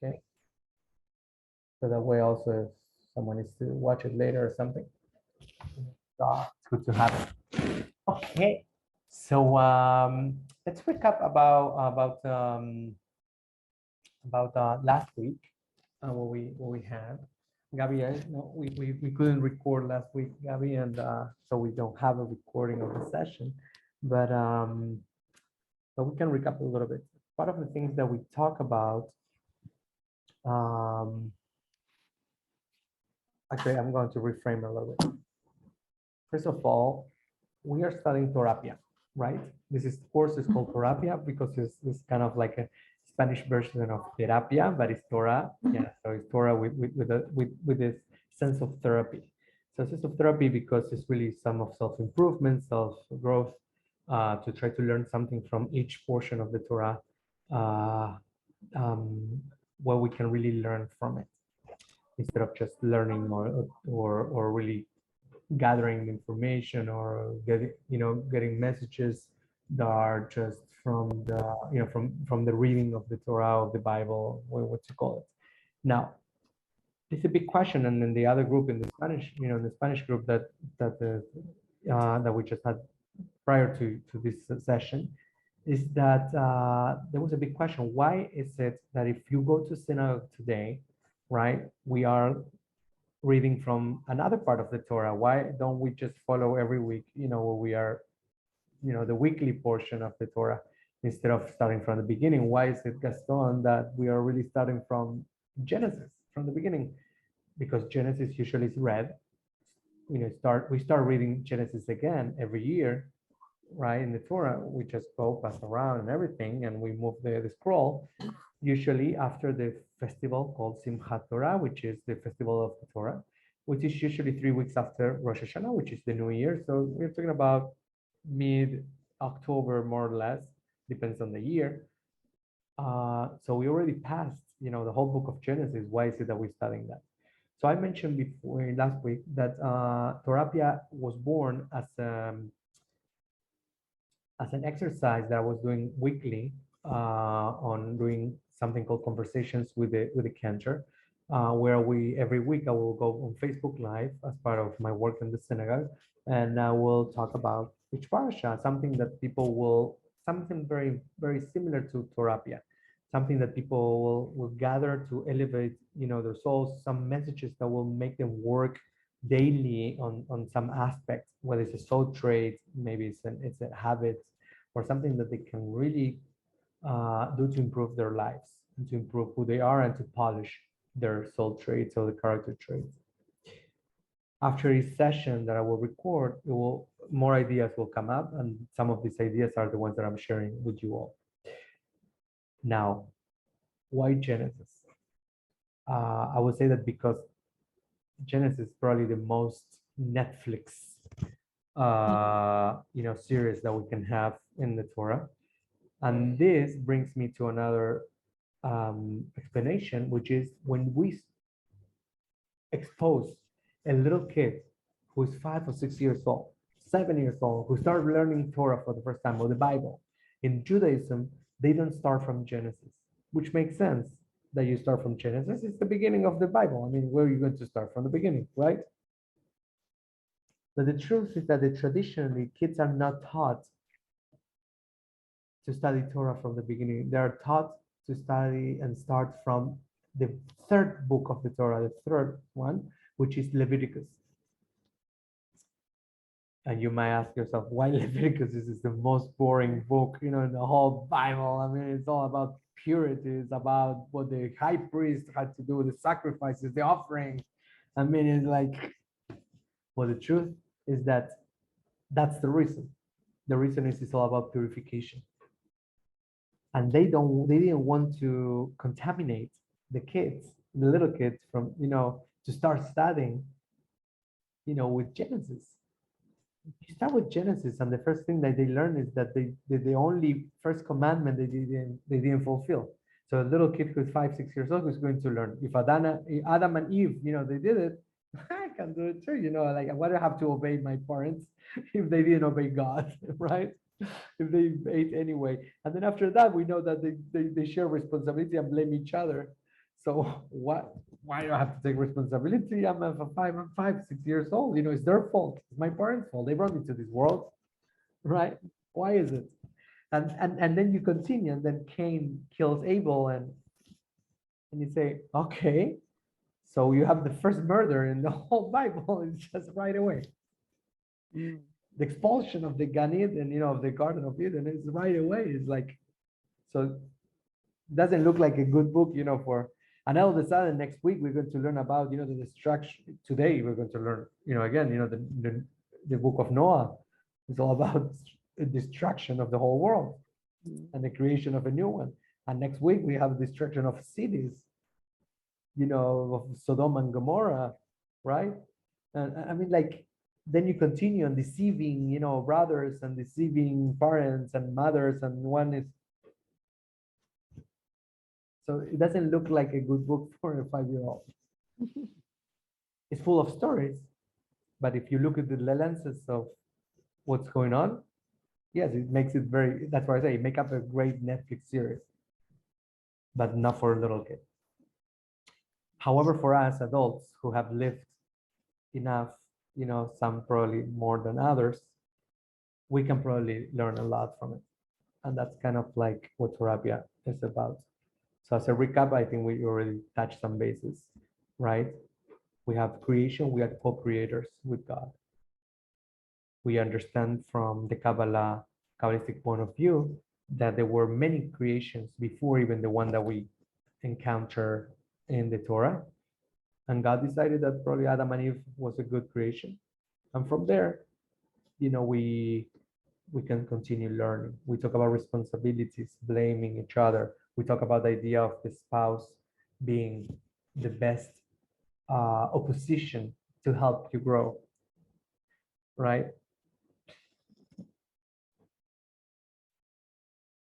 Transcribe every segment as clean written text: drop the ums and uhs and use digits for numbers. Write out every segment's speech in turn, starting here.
Okay. So that way also if someone needs to watch it later or something, it's good to have it. Okay. So let's recap about last week, what we had. Gabby, no, we couldn't record last week, Gabby, and so we don't have a recording of the session, but we can recap a little bit. Part of the things that we talk about, actually, I'm going to reframe a little bit. First of all, we are studying TORAHPIA, right? This course is called TORAHPIA because it's kind of like a Spanish version of terapia, but it's Torah. Yeah, so it's Torah with this sense of therapy. So sense of therapy because it's really some of self-improvement, self-growth, to try to learn something from each portion of the Torah, uh, what we can really learn from it, instead of just learning or really gathering information or getting messages that are just from the from the reading of the Torah of the Bible, what you call it. Now, it's a big question, and in the other group in the Spanish, in the Spanish group that we just had prior to this session, is that there was a big question. Why is it that if you go to synagogue today, right, we are reading from another part of the Torah? Why don't we just follow every week, where we are, the weekly portion of the Torah, instead of starting from the beginning? Why is it, Gaston, that we are really starting from Genesis, from the beginning? Because Genesis usually is read. We start reading Genesis again every year, right? In the Torah, we just go pass around and everything, and we move the scroll, usually after the festival called Simchat Torah, which is the festival of the Torah, which is usually 3 weeks after Rosh Hashanah, which is the New Year. So we're talking about mid-October, more or less, depends on the year. So we already passed, the whole book of Genesis. Why is it that we're studying that? So I mentioned before last week that TORAHPIA was born as an exercise that I was doing weekly, on doing something called conversations with the Cantor, where every week I will go on Facebook Live as part of my work in the synagogue, and I will talk about each parasha, something very, very similar to TORAHPIA, something that people will gather to elevate, their souls, some messages that will make them work daily on some aspect, whether it's a soul trait, maybe it's a habit, or something that they can really do to improve their lives, and to improve who they are, and to polish their soul traits or the character traits. After each session that I will record, more ideas will come up, and some of these ideas are the ones that I'm sharing with you all. Now, why Genesis? I would say that because Genesis is probably the most Netflix series that we can have in the Torah. And this brings me to another explanation, which is when we expose a little kid who is 5 or 6 years old, 7 years old, who started learning Torah for the first time, or the Bible. In Judaism, they don't start from Genesis, which makes sense that you start from Genesis. It's the beginning of the Bible. I mean, where are you going to start from the beginning, right? But the truth is that traditionally, kids are not taught to study Torah from the beginning. They are taught to study and start from the third book of the Torah, the third one, which is Leviticus. And you might ask yourself, why Leviticus? This is the most boring book, in the whole Bible. I mean, it's all about purity. It's about what the high priest had to do, the sacrifices, the offering. I mean, it's like, well, the truth is that that's the reason. The reason is it's all about purification. And they didn't want to contaminate the little kids from, to start studying, with Genesis. You start with Genesis, and the first thing that they learn is that the only first commandment they didn't fulfill. So a little kid who's 5, 6 years old is going to learn. If Adam and Eve, they did it, I can do it too. Like, why do I have to obey my parents if they didn't obey God, right? If they ate anyway. And then after that, we know that they share responsibility and blame each other. So why do I have to take responsibility? I'm 5, 6 years old. It's their fault. It's my parents' fault. They brought me to this world, right? Why is it? And then you continue, and then Cain kills Abel, and you say, okay, so you have the first murder in the whole Bible. It's just right away. The expulsion of the Gan Eden, of the Garden of Eden, is right away. It's like, so it doesn't look like a good book, for, and all of a sudden next week we're going to learn about, the destruction. Today we're going to learn, again, the book of Noah is all about the destruction of the whole world and the creation of a new one. And next week we have destruction of cities, of Sodom and Gomorrah, right? And I mean, like, then you continue on deceiving, brothers and deceiving parents and mothers, and one is, so it doesn't look like a good book for a 5-year-old. It's full of stories, but if you look at the lenses of what's going on, yes, it makes it very, that's why I say make up a great Netflix series, but not for a little kid. However, for us adults who have lived enough, some probably more than others, we can probably learn a lot from it. And that's kind of like what TORAHPIA is about. So as a recap, I think we already touched some bases, right? We have creation, we are co-creators with God. We understand from the Kabbalistic point of view that there were many creations before even the one that we encounter in the Torah. And God decided that probably Adam and Eve was a good creation. And from there, we can continue learning. We talk about responsibilities, blaming each other. We talk about the idea of the spouse being the best opposition to help you grow, right?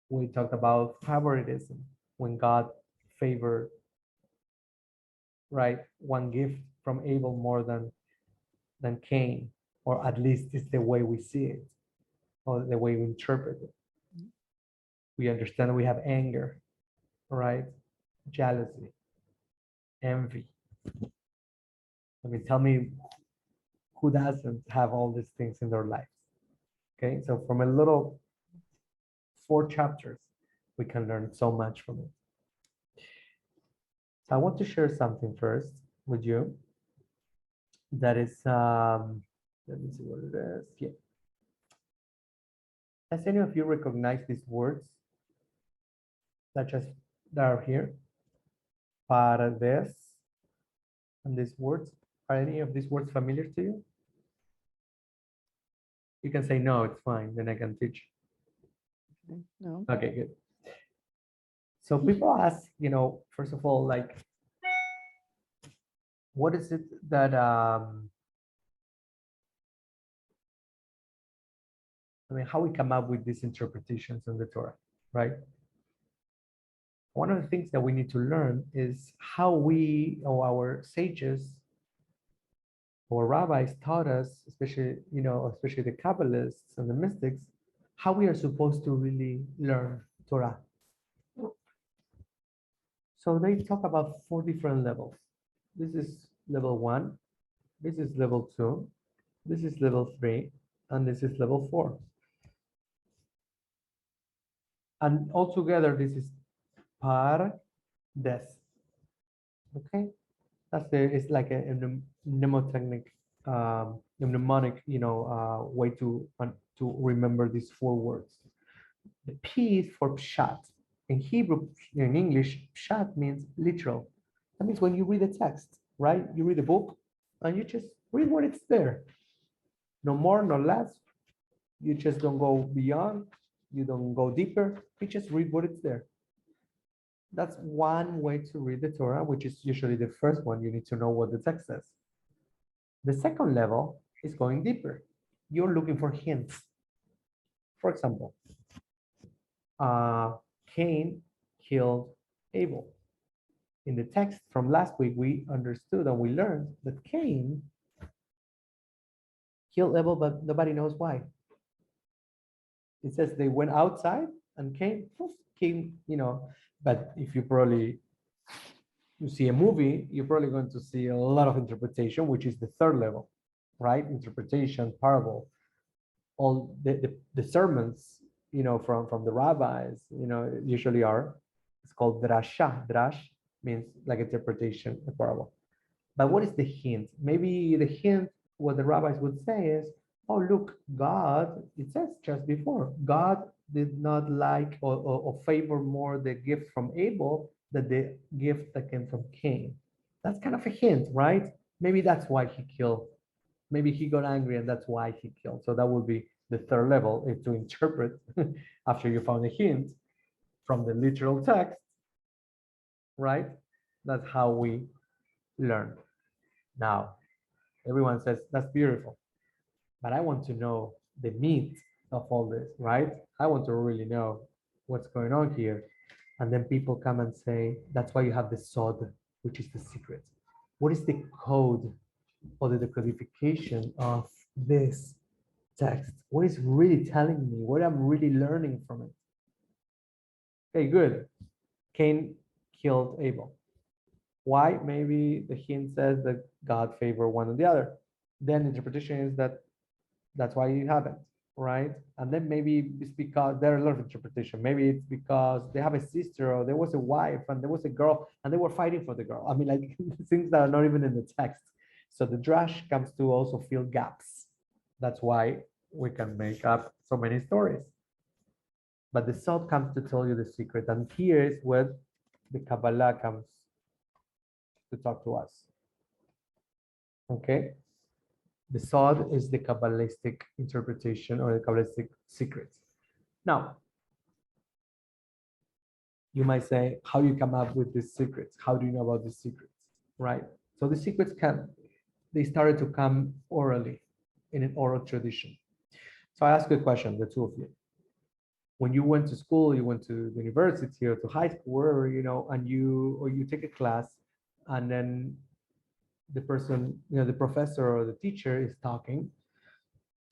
We talked about favoritism, when God favored, right, one gift from Abel more than Cain, or at least it's the way we see it, or the way we interpret it. We understand we have anger, right? Jealousy, envy. I mean, tell me who doesn't have all these things in their lives? Okay, so from a little 4 chapters, we can learn so much from it. So I want to share something first with you. That is, let me see what it is. Yeah. Has any of you recognized these words, such as that are here? Pardes. And these words, are any of these words familiar to you? You can say no, it's fine, then I can teach. No. Okay, good. So people ask, first of all, like, what is it that, I mean, how we come up with these interpretations in the Torah, right? One of the things that we need to learn is how we, or our sages, or rabbis taught us, especially, especially the Kabbalists and the mystics, how we are supposed to really learn Torah. So they talk about 4 different levels. This is level 1, this is level 2, this is level 3, and this is level 4. And altogether, this is par des. Okay, it's like a mnemotechnic, mnemonic, way to remember these 4 words. The P is for pshat. In Hebrew, in English, pshat means literal. That means when you read a text, right? You read a book and you just read what it's there. No more, no less. You just don't go beyond. You don't go deeper. You just read what it's there. That's one way to read the Torah, which is usually the first one. You need to know what the text says. The second level is going deeper. You're looking for hints. For example, Cain killed Abel. In the text from last week, we understood and we learned that Cain killed Abel, but nobody knows why. It says they went outside and Cain came, but if you probably you see a movie, you're probably going to see a lot of interpretation, which is the third level, right? Interpretation, parable, all the sermons, from the rabbis, usually are, it's called drasha. Drash means like interpretation, a parable. But what is the hint? Maybe the hint, what the rabbis would say is, oh, look, God, it says just before, God did not like or favor more the gift from Abel than the gift that came from Cain. That's kind of a hint, right? Maybe that's why he killed. Maybe he got angry and that's why he killed. So that would be the third level, is to interpret after you found a hint from the literal text, right? That's how we learn. Now, everyone says, that's beautiful, but I want to know the meat of all this, right? I want to really know what's going on here. And then people come and say, that's why you have the sod, which is the secret. What is the code or the decodification of this text? What is really telling me? What I'm really learning from it? Okay, good. Cain killed Abel. Why? Maybe the hint says that God favored one or the other. Then the interpretation is that that's why you haven't, right? And then maybe it's because there are a lot of interpretation. Maybe it's because they have a sister, or there was a wife and there was a girl and they were fighting for the girl. I mean, like things that are not even in the text. So the drash comes to also fill gaps. That's why we can make up so many stories. But the sod comes to tell you the secret. And here is where the Kabbalah comes to talk to us. Okay? The sod is the Kabbalistic interpretation or the Kabbalistic secrets. Now, you might say, how you come up with these secrets? How do you know about these secrets, right? So the secrets they started to come orally, in an oral tradition. So I ask you a question, the two of you. When you went to school, you went to the university or to high school, wherever, and you take a class, and then the person, the professor or the teacher is talking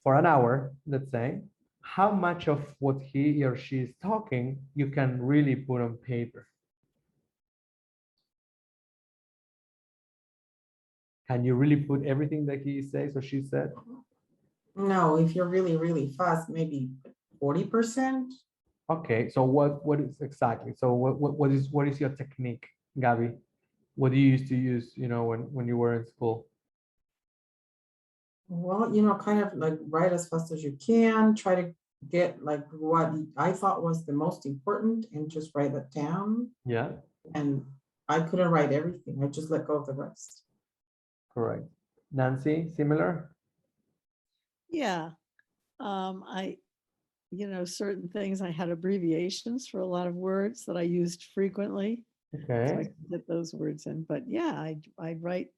for an hour, let's say, how much of what he or she is talking you can really put on paper? Can you really put everything that he says or she said? No, if you're really, really fast, maybe 40%. Okay, so what is exactly? So what is your technique, Gabby? What do you used to use, when you were in school? Well, kind of like write as fast as you can, try to get like what I thought was the most important and just write it down. Yeah, And I couldn't write everything. I just let go of the rest. correct. Nancy, similar? Yeah. I, certain things, I had abbreviations for a lot of words that I used frequently. So I Okay, could get those words in. But yeah, I'd write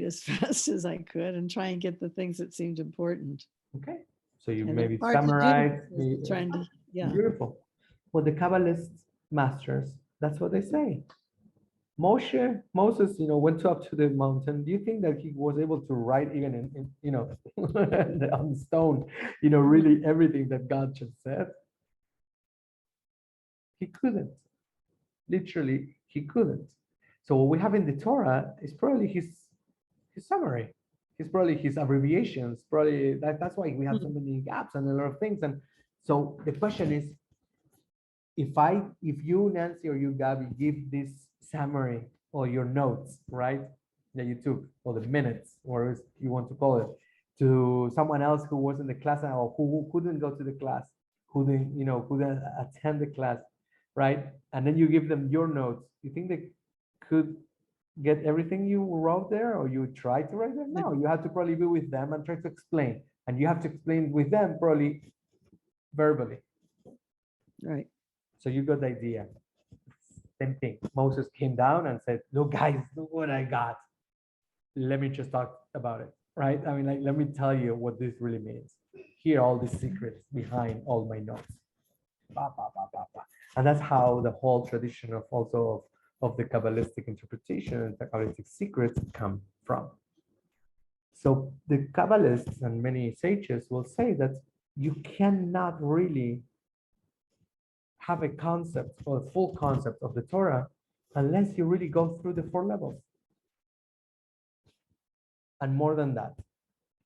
as fast as I could and try and get the things that seemed important. okay. So you And maybe it's hard to do summarize. because trying to, yeah. Beautiful. Well, the Kabbalist masters, that's what they say. Moses, went up to the mountain. Do you think that he was able to write even on stone, really everything that God just said? He couldn't. Literally, he couldn't. So what we have in the Torah is probably his summary. It's probably his abbreviations. Probably that's why we have so many gaps and a lot of things. And so the question is, if you, Nancy, or you, Gabby, give this summary or your notes, right, that you took, or the minutes, or you want to call it, to someone else who was in the class or who couldn't go to the class, couldn't attend the class, right? And then you give them your notes. You think they could get everything you wrote there, or you try to write them? No, you have to probably be with them and try to explain. And you have to explain with them probably verbally. Right. So you got the idea. Same thing. Moses came down and said, look, guys, look what I got. Let me just talk about it, right? I mean, like, let me tell you what this really means. Here are all the secrets behind all my notes. Bah, bah, bah, bah, bah. And that's how the whole tradition of the Kabbalistic interpretation and the Kabbalistic secrets come from. So the Kabbalists and many sages will say that you cannot really have a concept or a full concept of the Torah unless you really go through the 4 levels. And more than that,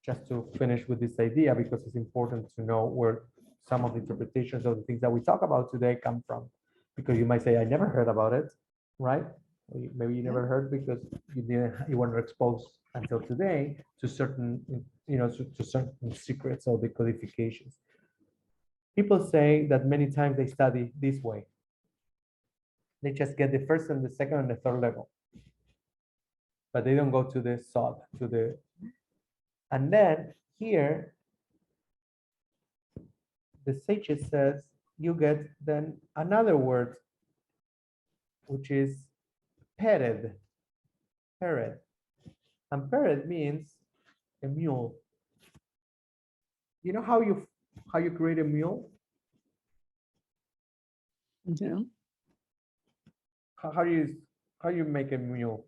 just to finish with this idea, because it's important to know where some of the interpretations of the things that we talk about today come from. Because you might say, I never heard about it, right? Maybe you never heard because you weren't exposed until today to certain, to certain secrets or the codifications. People say that many times they study this way. They just get the first and the second and the third level, but they don't go to the sod, and then here, the sages says you get then another word, which is pered. Pered. And pered means a mule. You know how you create a mule? Yeah. How do you make a mule?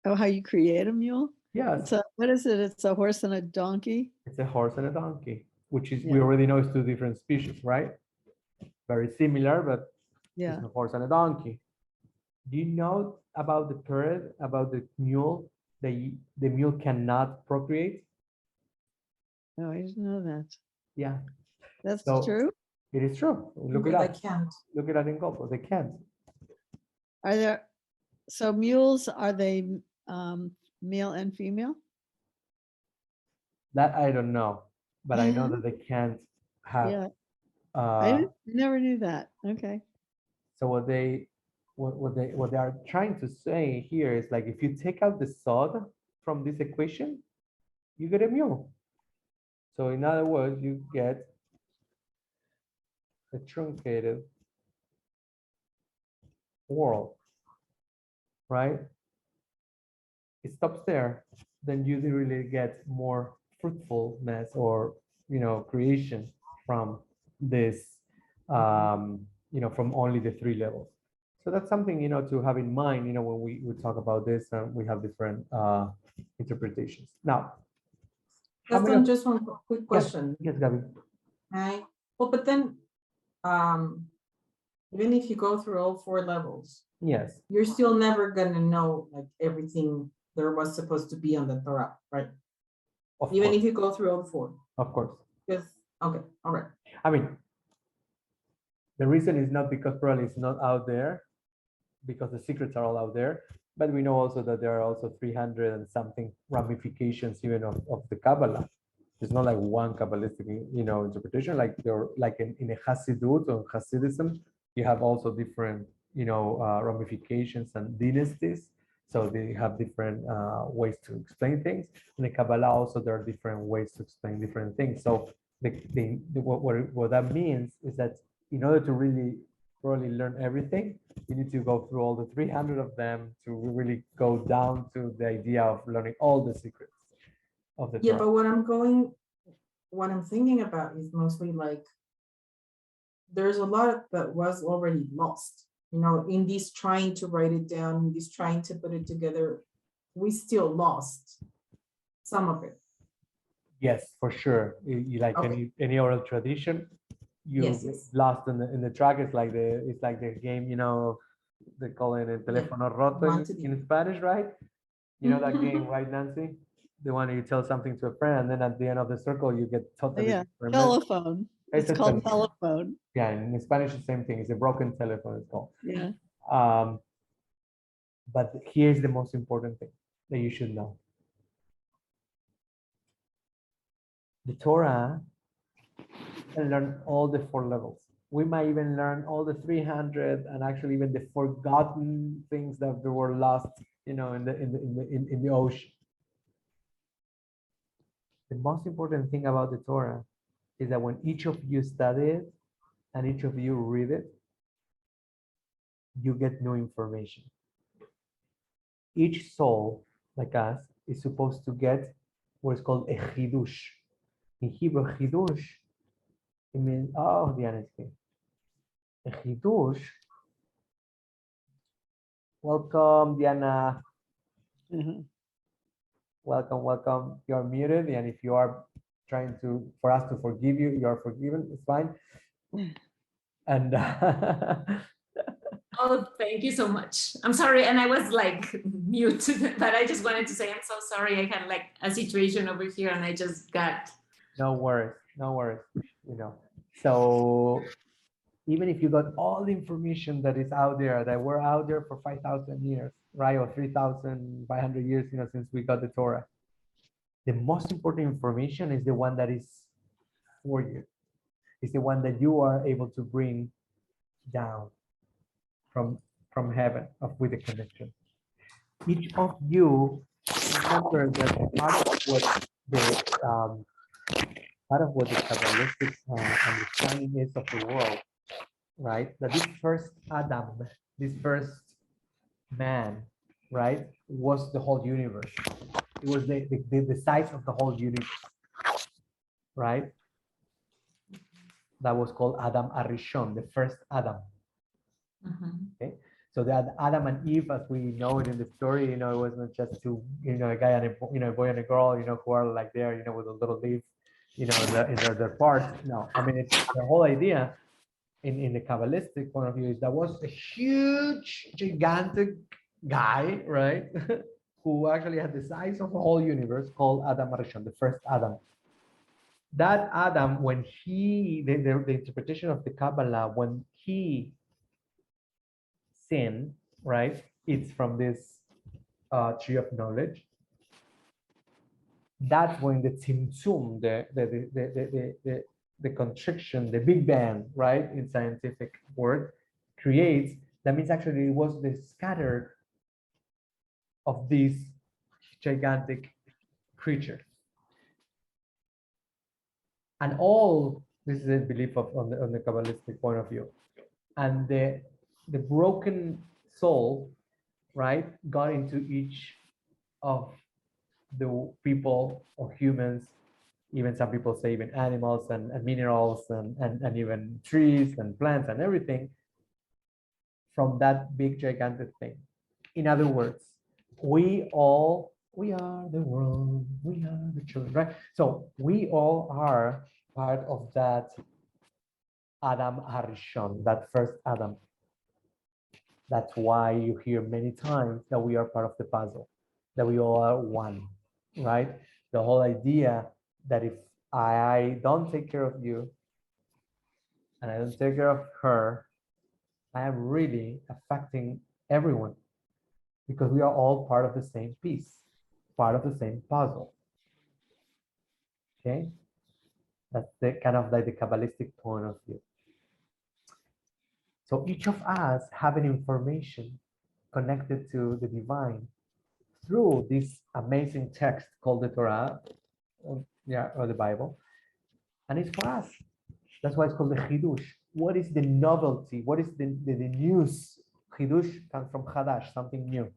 Oh, how you create a mule? Yes, What is it? It's a horse and a donkey. it's a horse and a donkey, which is we Yeah. already know is 2 different species, right? Very similar, but Yeah. it's a horse and a donkey. Do you know about the pered, about the mule? The mule cannot procreate. No, I didn't know that. Yeah, That's So- true. it is true. Look They it up. can't. Look it up in Google. They can't. Are there, so mules, are they male and female? That I don't know, but I know that they can't have. Yeah, I Uh, never knew that. Okay. so what they are trying to say here is like if you take out the sod from this equation, you get a mule. So in other words, you get a truncated world, right? It stops there, then you didn't really get more fruitfulness or creation from this, from only the 3 levels. So that's something to have in mind, when we talk about this and we have different interpretations. Now, how Just many on of- just one quick question. yes, Gabby. Right? Well, but then, even if you go through all 4 levels, Yes, you're still never gonna know like everything there was supposed to be on the Torah, right? of Even course, if you go through all 4, of course. because, okay, all right. I mean, the reason is not because probably it's not out there, because the secrets are all out there, but we know also that there are also 300 and something ramifications even of the Kabbalah. It's not like one Kabbalistic, interpretation. Like in a Hasidut or Hasidism, you have also different, ramifications and dynasties. So they have different ways to explain things. In the Kabbalah also there are different ways to explain different things. So what that means is that in order to really probably learn everything, you need to go through all the 300 of them to really go down to the idea of learning all the secrets of the Yeah, Torah. but what I'm thinking about is mostly like, there's a lot that was already lost, in this trying to write it down, in this trying to put it together, we still lost some of it. Yes, for sure. You like Okay. any oral tradition, you Yes, get yes. lost in the track. It's like the game, they call it el teléfono roto Want to be. in Spanish, right? You know that game, right, Nancy? The one you tell something to a friend, and then at the end of the circle, you get totally Yeah, different. telephone. It's It's a called telephone. telephone. Yeah, in Spanish, the same thing. It's a broken telephone, it's called. Yeah. But here's the most important thing that you should know. The Torah can learn all the 4 levels. We might even learn all the 300 and actually even the forgotten things that were lost, in the ocean. The most important thing about the Torah is that when each of you study it and each of you read it, you get new information. Each soul, like us, is supposed to get what is called a chidush. In Hebrew, chidush, it means, oh, Diana is here. A chidush, welcome, Diana. Mhm. Welcome. You're muted, and if you are trying for us to forgive you. You are forgiven. It's fine. And Oh, thank you so much. I'm sorry, and I was like mute, but I just wanted to say I'm so sorry. I had like a situation over here, and I just got. no worries, no worries. So even if you got all the information that is out there, that we're out there for 5,000 years, right, or 3,500 years, since we got the Torah, the most important information is the one that is for you. It's the one that you are able to bring down from heaven with the connection. Each of you, remember that part of what the Kabbalistic understanding is of the world, right? That this first Adam, this first man, right, was the whole universe. It was the size of the whole universe, right? That was called Adam Arishon, the first Adam. Okay, so that Adam and Eve, as we know it in the story, it was not just two, a guy and a boy and a girl, who are like there, with a little leaf, in their parts. No, I mean, it's the whole idea in the Kabbalistic point of view is that was a huge, gigantic guy, right? Who actually had the size of the whole universe, called Adam Arishon, the first Adam. That Adam, when the interpretation of the Kabbalah, when he sin, right? It's from this tree of knowledge. That's when the tzimtzum, the constriction, the Big Bang, right? In scientific word, creates. That means actually it was the scatter of these gigantic creatures. And all this is a belief on the Kabbalistic point of view. And the broken soul, right, got into each of the people or humans, even some people say even animals and minerals and even trees and plants and everything, from that big gigantic thing. In other words, we are the world, we are the children, right? So we all are part of that Adam Harishon, that first Adam. That's why you hear many times that we are part of the puzzle, that we all are one, right? The whole idea that if I don't take care of you and I don't take care of her, I am really affecting everyone because we are all part of the same piece, part of the same puzzle. Okay? That's the kind of like the Kabbalistic point of view. So each of us have an information connected to the divine through this amazing text called the Torah, or the Bible, and it's for us. That's why it's called the Chidush. What is the novelty? What is the news? Chidush comes from Chadash, something new,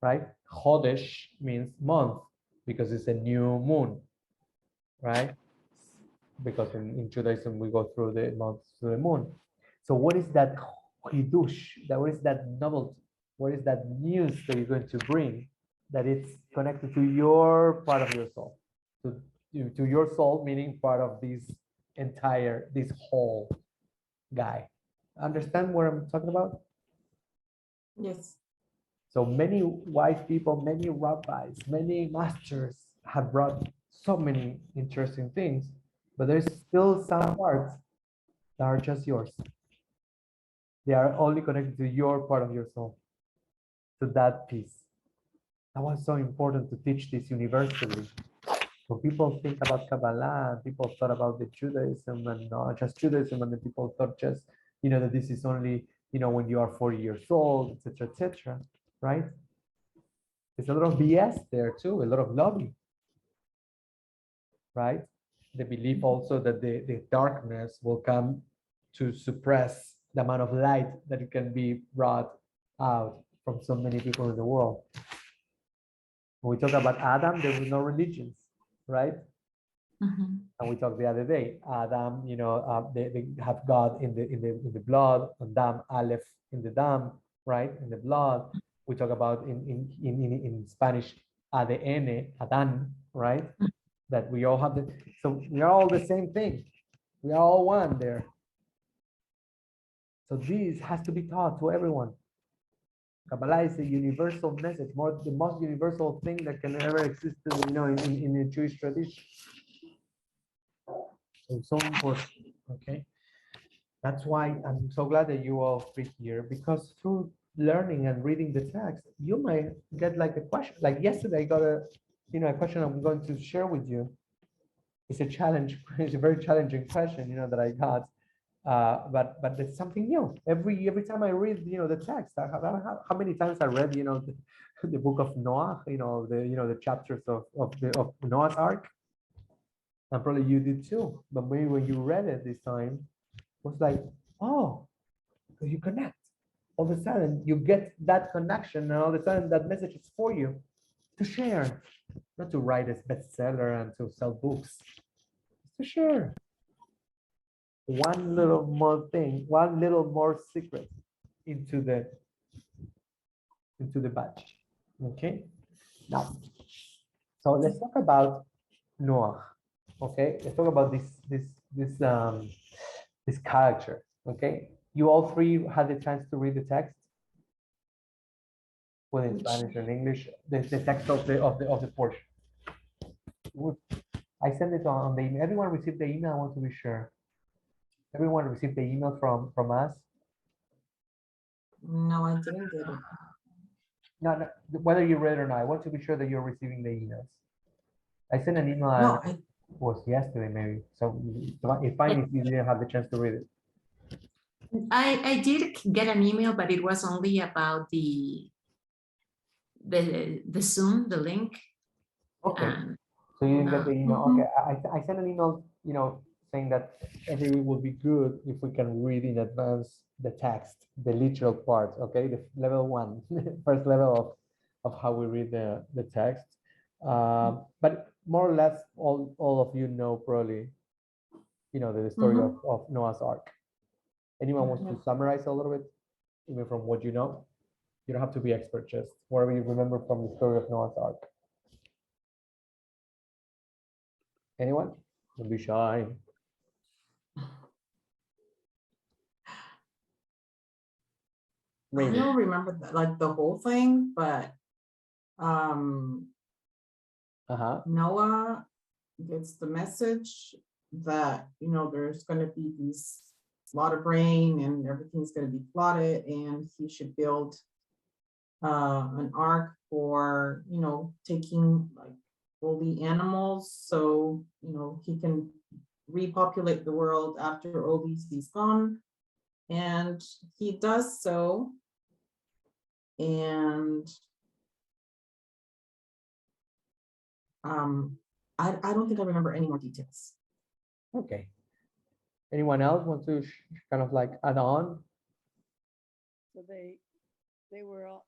right? Chodesh means month because it's a new moon, right? Because in Judaism we go through the months through the moon. So what is that Chidush? What is that novelty? What is that news that you're going to bring that it's connected to your part of your soul? To your soul, meaning part of this whole guy. Understand what I'm talking about? Yes. So many wise people, many rabbis, many masters have brought so many interesting things, but there's still some parts that are just yours. They are only connected to your part of your soul, to that piece. That was so important to teach this universally. When people think about Kabbalah, people thought about the Judaism and not just Judaism, and the people thought just, that this is only, when you are 40 years old, etc., right? There's a lot of BS there too, a lot of lobby, right? The belief also that the darkness will come to suppress the amount of light that it can be brought out from so many people in the world. When we talk about Adam, there were no religions, right? And we talked the other day, Adam, they have God in the blood, and Dam, Aleph in the dam, right? In the blood. We talk about in Spanish, ADN, Adan, right? that we all have the, so we are all the same thing. We are all one there. So this has to be taught to everyone. Kabbalah is a universal message, the most universal thing that can ever exist, you know, in the Jewish tradition. It's so important, okay? That's why I'm so glad that you all three here, because through learning and reading the text, you might get like a question. Like yesterday, I got a, you know, a question I'm going to share with you. It's a challenge. It's a very challenging question, you know, that I got. But it's something new. Every time I read, you know, the text, how many times I read, you know, the book of Noah, you know, the chapters of Noah's Ark, and probably you did too. But maybe when you read it this time, it was like, oh, because you connect. All of a sudden, you get that connection, and all of a sudden, that message is for you to share, not to write a bestseller and to sell books. It's to share. One little more thing, one little more secret into the batch. Okay. Now, so let's talk about Noah. Okay, let's talk about this character. Okay, you all three had the chance to read the text, well, in Spanish and English, the text of the portion. I sent it on the email. Everyone received the email. I want to be sure. Everyone received the email from us. No, I didn't get it. No, whether you read it or not, I want to be sure that you're receiving the emails. I sent an email. No, It was yesterday, maybe. So it's fine if you didn't have the chance to read it. I did get an email, but it was only about the Zoom, the link. Okay. So you didn't get the email. Mhm. Okay. I sent an email, you know, saying that every week would be good if we can read in advance the text, the literal parts. Okay, the level one, first level of how we read the text. But more or less, all of you know probably, you know, the story of Noah's Ark. Anyone wants to summarize a little bit, even from what you know? You don't have to be expert, just whatever you remember from the story of Noah's Ark. Anyone? Don't be shy. I don't remember like the whole thing, but Noah gets the message that, you know, there's going to be these lot of rain and everything's going to be flooded, and he should build an ark for, you know, taking like all the animals, so, you know, he can repopulate the world after all he's gone. And he does so. And I don't think I remember any more details. Okay. Anyone else want to kind of like add on? So they were all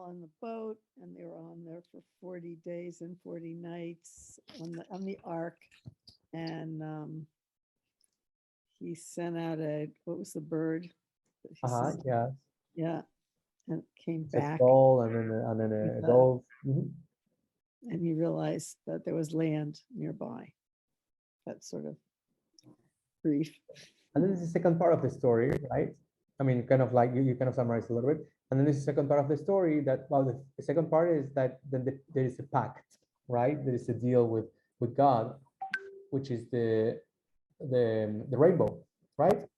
on the boat, and they were on there for 40 days and 40 nights on the ark. And he sent out what was the bird? Yeah. Yeah, and it came It's a back. skull and then a dove. And he realized that there was land nearby. That sort of brief. And then there's the second part of the story, right? I mean, kind of like you kind of summarize a little bit. And then there's the second part of the story that, well, the second part is that then there is a pact, right? There is a deal with God, which is the rainbow, right?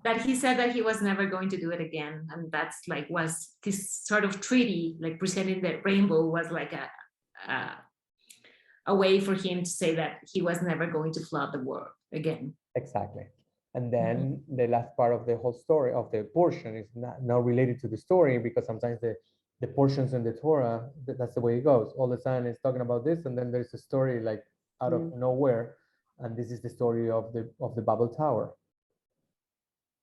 That he said that he was never going to do it again, and that's like was this sort of treaty, like presenting the rainbow was like a way for him to say that he was never going to flood the world again. Exactly. And then the last part of the whole story of the portion is not related to the story, because sometimes the portions in the Torah, that's the way it goes. All the time it's talking about this, and then there's a story like out of nowhere, and this is the story of the Babel Tower.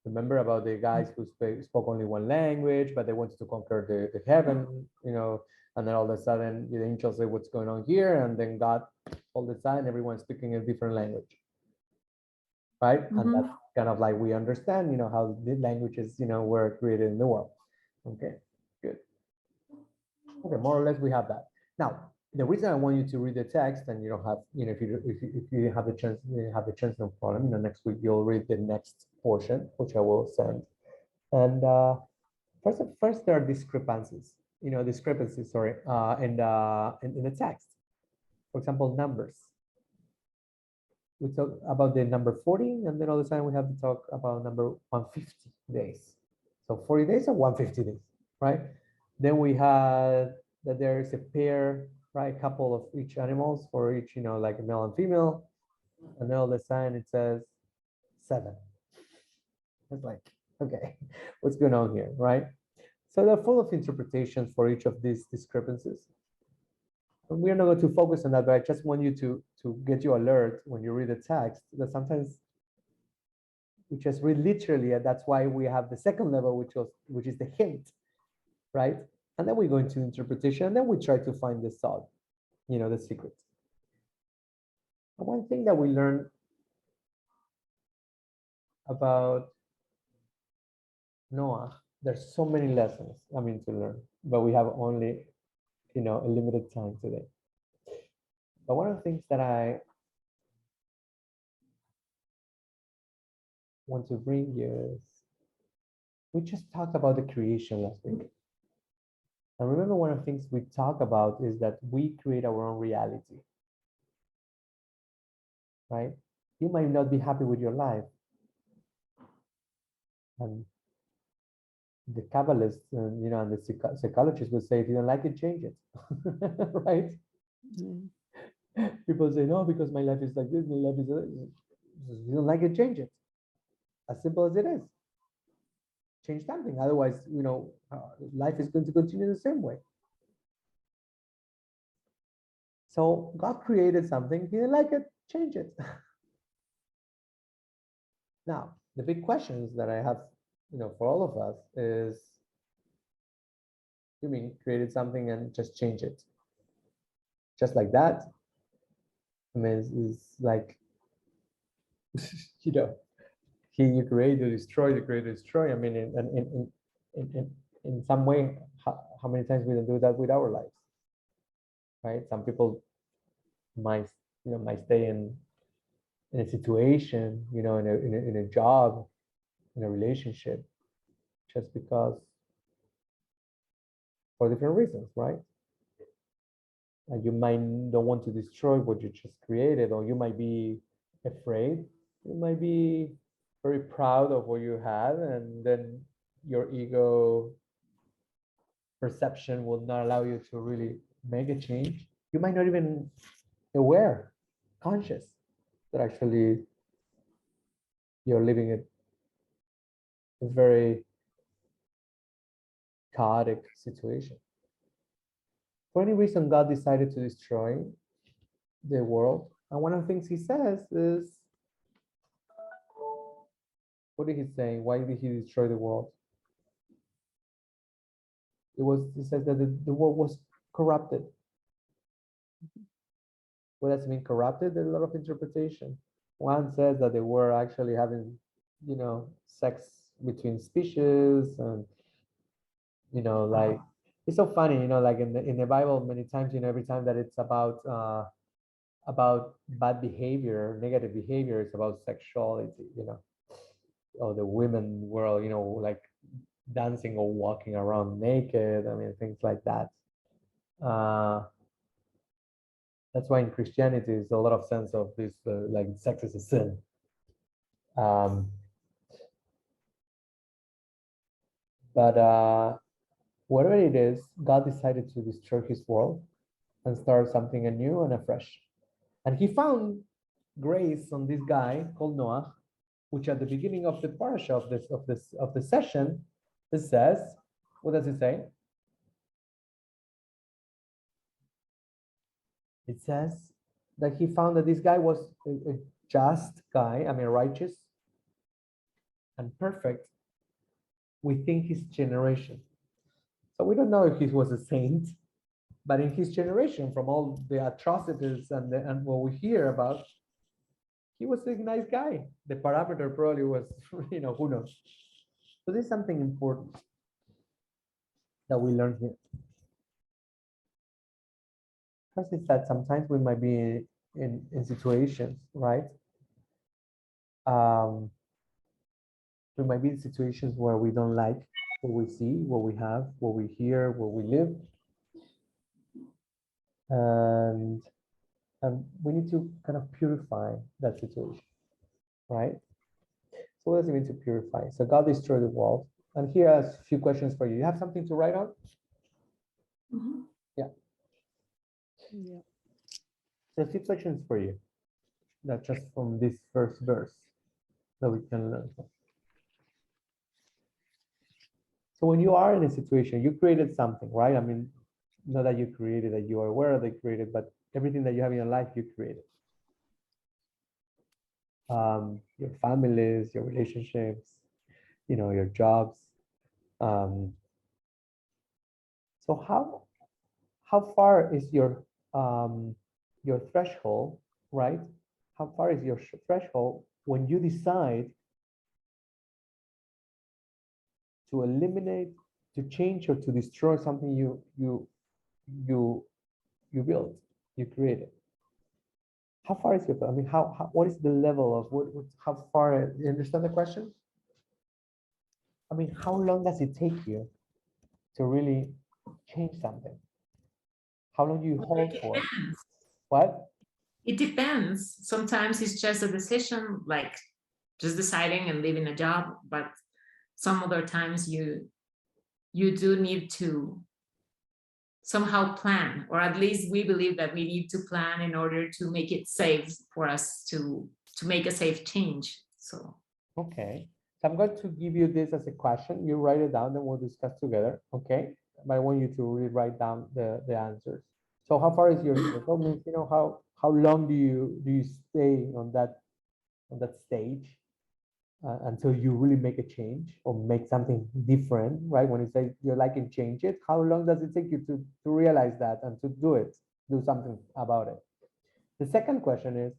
Remember about the guys who spoke only one language, but they wanted to conquer the heaven, you know, and then all of a sudden the angels say what's going on here, and then God, all the time everyone's speaking a different language, right? And that's kind of like we understand, you know, how the languages, you know, were created in the world. Okay, good. Okay, more or less we have that. Now, The reason I want you to read the text, and you don't have, if you have the chance, no problem. Next week you'll read the next portion, which I will send. And first there are discrepancies, sorry, in the text. For example, numbers. We talk about the number 40, and then all the time we have to talk about number 150 days. So 40 days or 150 days, right? Then we had that there is a pair, right? A couple of each animals for each, like a male and female. And then all the time it says 7. It's like, okay, what's going on here, right? So they're full of interpretations for each of these discrepancies. And we're not going to focus on that, but I just want you to get you alert when you read the text that sometimes we just read literally, and that's why we have the second level, which is the hint, right? And then we go into interpretation, and then we try to find the solve, the secret. And one thing that we learn about Noah, there's so many lessons, to learn, but we have only, a limited time today. But one of the things that I want to bring you is, we just talked about the creation last week. And remember, one of the things we talk about is that we create our own reality, right? You might not be happy with your life. And the Kabbalists and, and the psychologists would say, if you don't like it, change it, right? Mm. People say, no, because my life is like this, my life is like this. If you don't like it, change it. As simple as it is. Change something. Otherwise, life is going to continue the same way. So God created something. He didn't like it, change it. Now, the big questions that I have, for all of us is, you mean created something and just change it? Just like that? I mean, it's like, you create, you destroy, you create, you destroy. I mean, in some way, how many times we don't do that with our lives, right? Some people might stay in a situation, in a job, in a relationship, just because, for different reasons, right? And you might don't want to destroy what you just created, or you might be afraid. You might be very proud of what you have, and then your ego perception will not allow you to really make a change. You might not even aware, conscious, that actually you're living a very chaotic situation. For any reason, God decided to destroy the world. And one of the things he says is, what did he say? Why did he destroy the world? He says that the world was corrupted. What does it mean, corrupted? There's a lot of interpretation. One says that they were actually having, sex between species, and, like, it's so funny, like in the Bible, many times, every time that it's about bad behavior, negative behavior, it's about sexuality, or the women world, like dancing or walking around naked. I mean, things like that. That's why in Christianity, there's a lot of sense of this, like sex is a sin. But whatever it is, God decided to destroy his world and start something anew and afresh. And he found grace on this guy called Noah, which at the beginning of the parasha of the session, it says, what does it say? It says that he found that this guy was a just guy, I mean righteous and perfect within his generation. So we don't know if he was a saint, but in his generation, from all the atrocities and what we hear about, he was a nice guy. The parameter probably was, who knows. So there's something important that we learn here. First is that sometimes we might be in situations, right? We might be in situations where we don't like what we see, what we have, what we hear, where we live. And we need to kind of purify that situation, right? So what does it mean to purify? So God destroyed the world. And here are a few questions for you. You have something to write on? Mhm. Yeah. So a few questions for you. Not just from this first verse that we can learn from. So when you are in a situation, you created something, right? I mean, not that you created, that you are aware that you created, but everything that you have in your life, you created. Your families, your relationships, you know, your jobs. So how far is your threshold, right? How far is your threshold when you decide to eliminate, to change, or to destroy something you built, you created? How far is your, I mean, what is the level of how far, you understand the question? I mean, how long does it take you to really change something? How long do you hold for it? What? It depends. Sometimes it's just a decision, like just deciding and leaving a job, but some other times you do need to somehow plan, or at least we believe that we need to plan in order to make it safe for us to make a safe change. So Okay. So I'm going to give you this as a question. You write it down, then we'll discuss together. Okay. But I want you to really write down the answers. So how far is your threshold? Means, you know, how long do you stay on that stage until you really make a change or make something different, right? When you say you like and change it, how long does it take you to realize that and to do something about it? The second question is,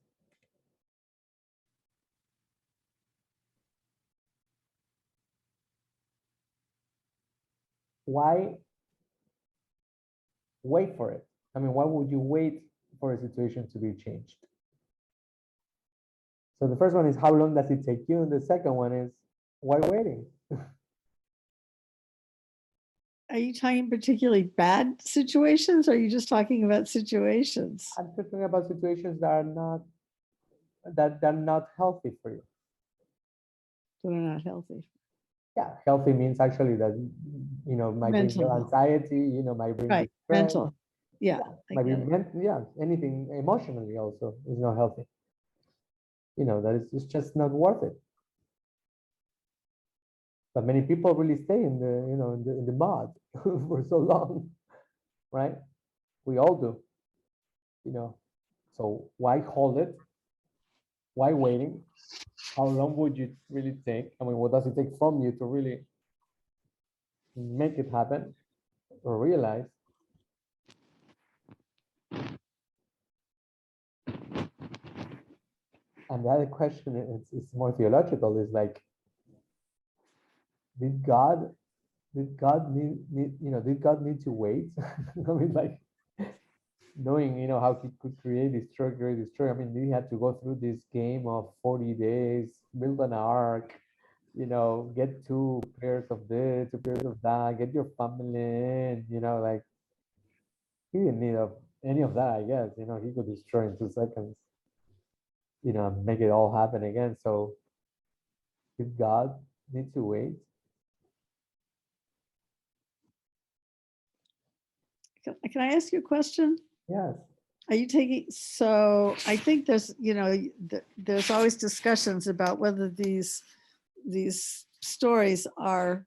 why wait for it? I mean, why would you wait for a situation to be changed? So the first one is, how long does it take you? And the second one is, why waiting? Are you talking particularly bad situations, or are you just talking about situations? I'm talking about situations that are not healthy for you. That are not healthy. Yeah, healthy means actually that, you know, might bring Mental you health. anxiety, you know, might bring you Right, stress. mental. Yeah, I Might be get it. anything emotionally also is not healthy. You know, that it's just not worth it. But many people really stay in the, you know, in the mud for so long, right? We all do, you know. So why hold it? Why waiting? How long would you really take? I mean, what does it take from you to really make it happen or realize? And the other question is more theological, is like, did God did God need to wait? I mean, like, knowing, you know, how he could create, destroy. I mean, he had to go through this game of 40 days, build an ark, you know, get 2 pairs of this, 2 pairs of that, get your family in, you know, like, he didn't need any of that, I guess. You know, he could destroy in 2 seconds, you know, and make it all happen again. So did God need to wait? Can I ask you a question? Yes. Are you taking, so I think there's, you know, there's always discussions about whether these stories are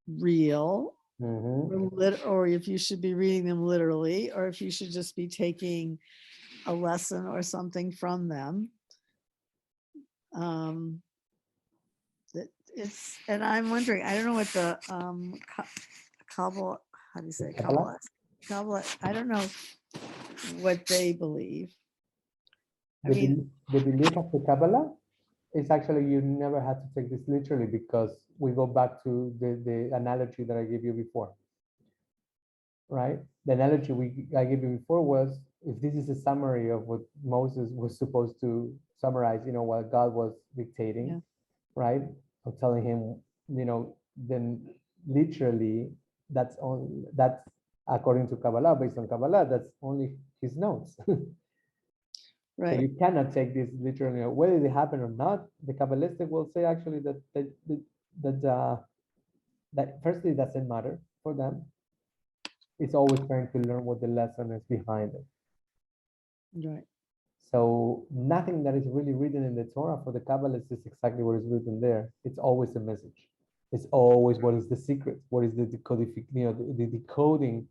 real, or if you should be reading them literally, or if you should just be taking a lesson or something from them. It's, and I'm wondering, I don't know what the Kabbalah, how do you say Kabbalah? Kabbalah, I don't know what they believe. I The, mean, the belief of the Kabbalah is actually, you never had to take this literally, because we go back to the analogy that I gave you before. right? The analogy I gave you before was, if this is a summary of what Moses was supposed to summarize, what God was dictating, Yeah. right? Or telling him, then literally that's according to Kabbalah, based on Kabbalah, that's only his notes. So Right. you cannot take this literally, whether they happen or not. The Kabbalistic will say actually that firstly, it doesn't matter for them. It's always trying to learn what the lesson is behind it. Right. So nothing that is really written in the Torah for the Kabbalists is exactly what is written there. It's always a message. It's always what is the secret, what is the the decoding,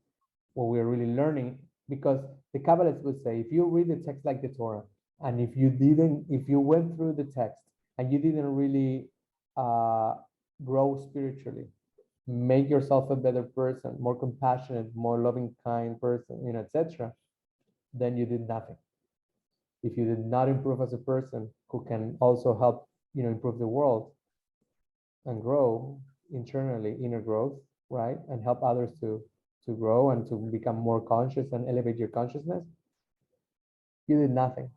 what we're really learning. Because the Kabbalists would say, if you read the text like the Torah, and if you went through the text and you didn't really grow spiritually, make yourself a better person, more compassionate, more loving, kind person, etc., then you did nothing. If you did not improve as a person who can also help, improve the world and grow internally, inner growth, right? And help others to grow and to become more conscious and elevate your consciousness, you did nothing.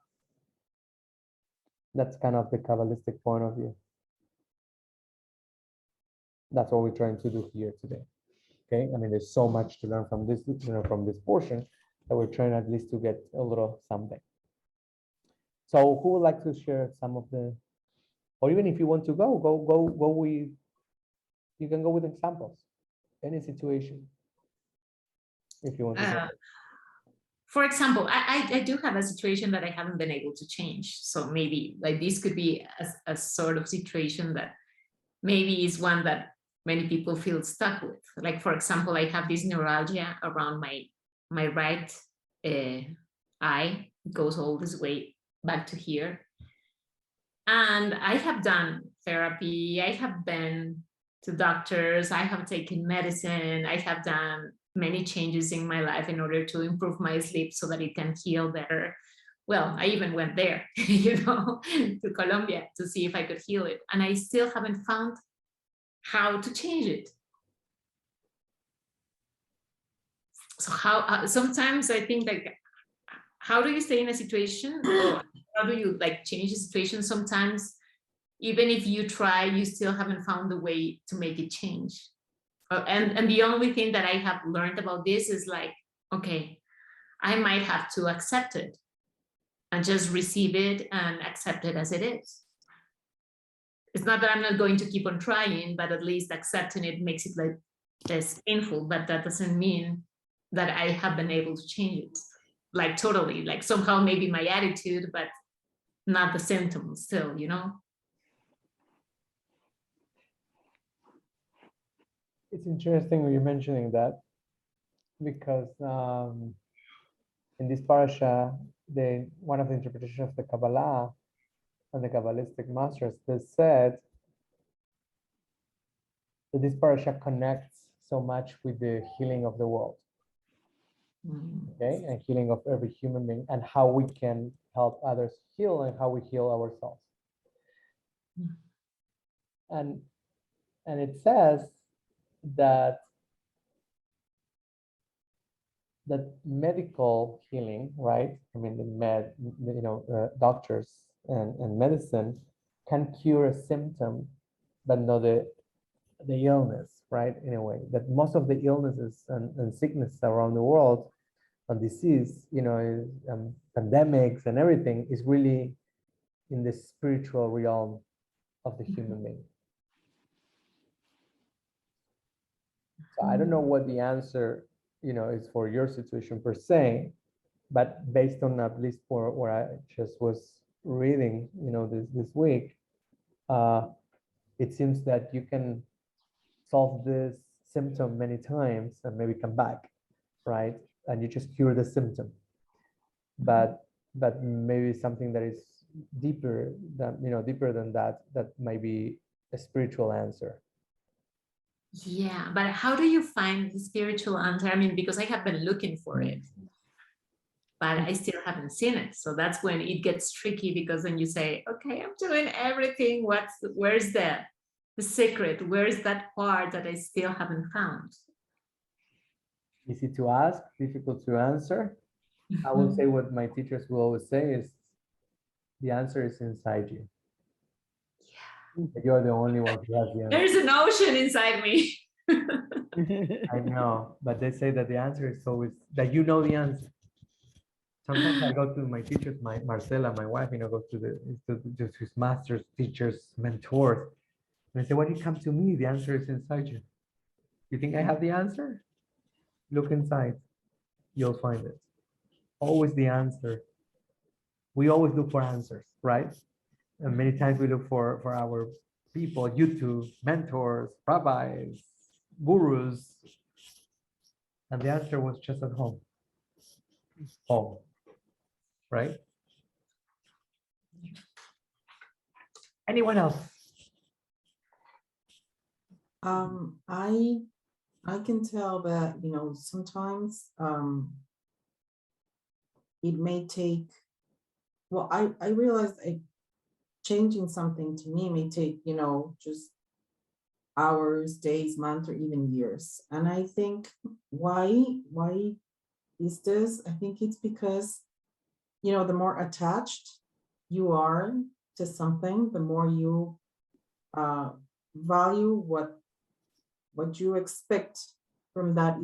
That's kind of the Kabbalistic point of view. That's what we're trying to do here today. Okay, I mean, there's so much to learn from this, from this portion, that we're trying at least to get a little something. So who would like to share some of the, or even if you want to go you can go with examples, any situation, if you want to. For example, I do have a situation that I haven't been able to change. So maybe like this could be a sort of situation that maybe is one that many people feel stuck with. Like, for example, I have this neuralgia around my right eye. It goes all this way back to here. And I have done therapy. I have been to doctors. I have taken medicine. I have done many changes in my life in order to improve my sleep so that it can heal better. Well, I even went there, to Colombia to see if I could heal it. And I still haven't found how to change it. So sometimes I think, like, how do you stay in a situation, or how do you change the situation? Sometimes, even if you try, you still haven't found a way to make it change. And the only thing that I have learned about this is okay, I might have to accept it and just receive it and accept it as it is. It's not that I'm not going to keep on trying, but at least accepting it makes it less painful. But that doesn't mean that I have been able to change it, totally, somehow maybe my attitude, but not the symptoms still, It's interesting when you're mentioning that, because in this parasha, one of the interpretations of the Kabbalah and the Kabbalistic masters, they said that this parasha connects so much with the healing of the world, okay, and healing of every human being, and how we can help others heal and how we heal ourselves. And it says that medical healing, right? I mean, doctors and medicine can cure a symptom, but not the illness, right? In a way, that most of the illnesses and sickness around the world and disease, pandemics and everything, is really in the spiritual realm of the human being. So I don't know what the answer, is for your situation per se, but based on at least for what I just was reading, this week, it seems that you can solve this symptom many times and maybe come back, right? And you just cure the symptom. But maybe something that is deeper than that might be a spiritual answer. Yeah, but how do you find the spiritual answer? I mean, because I have been looking for it, but I still haven't seen it. So that's when it gets tricky, because then you say, okay, I'm doing everything. Where's the secret? Where's that part that I still haven't found? Easy to ask, difficult to answer. I will say what my teachers will always say is the answer is inside you. You're the only one who has the answer. There's an ocean inside me. I know, but they say that the answer is always that you know the answer. Sometimes I go to my teachers, my Marcela, my wife, go to his masters, teachers, mentors. And I say, why do you come to me? The answer is inside you. You think I have the answer? Look inside. You'll find it. Always the answer. We always look for answers, right? And many times we look for our people, YouTube, mentors, rabbis, gurus. And the answer was just at home. Home. Right? Anyone else? I can tell that, sometimes it may take, well, I realized changing something to me may take, just hours, days, months, or even years. And I think why is this? I think it's because, the more attached you are to something, the more you value what you expect from that,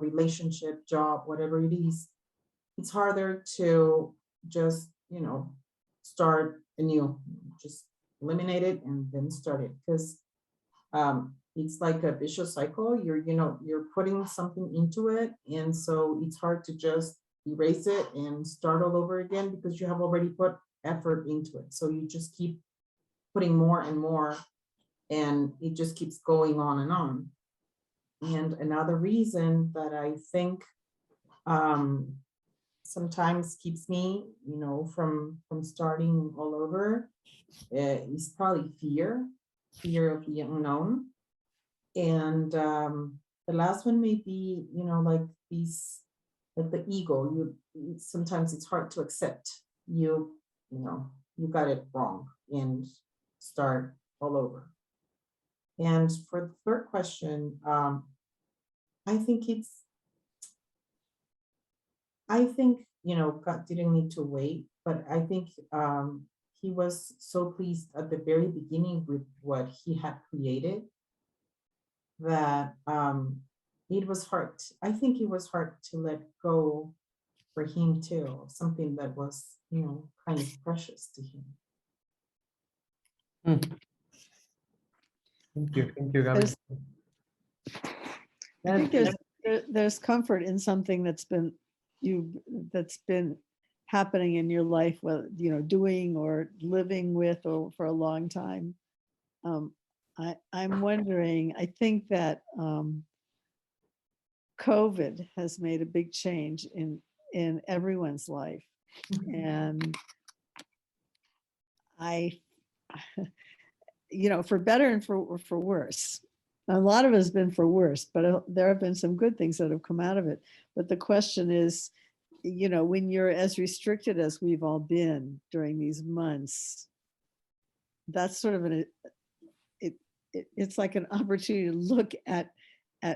relationship, job, whatever it is. It's harder to just, start anew, just eliminate it and then start it, because it's like a vicious cycle. You're putting something into it, and so it's hard to just erase it and start all over again because you have already put effort into it. So you just keep putting more and more, and it just keeps going on and on. And another reason that I think sometimes keeps me, from starting all over is probably fear of the unknown. And the last one may be, like the ego. Sometimes it's hard to accept you got it wrong and start all over. And for the third question, I think God didn't need to wait, but I think he was so pleased at the very beginning with what he had created that it was hard. I think it was hard to let go for him too, something that was, kind of precious to him. Thank you, Gabby. I think there's comfort in something that's been happening in your life, whether doing or living with or for a long time. I'm wondering, I think that COVID has made a big change in everyone's life. And for better and for worse. A lot of it has been for worse, but there have been some good things that have come out of it. But the question is, when you're as restricted as we've all been during these months, that's sort of it's like an opportunity to look at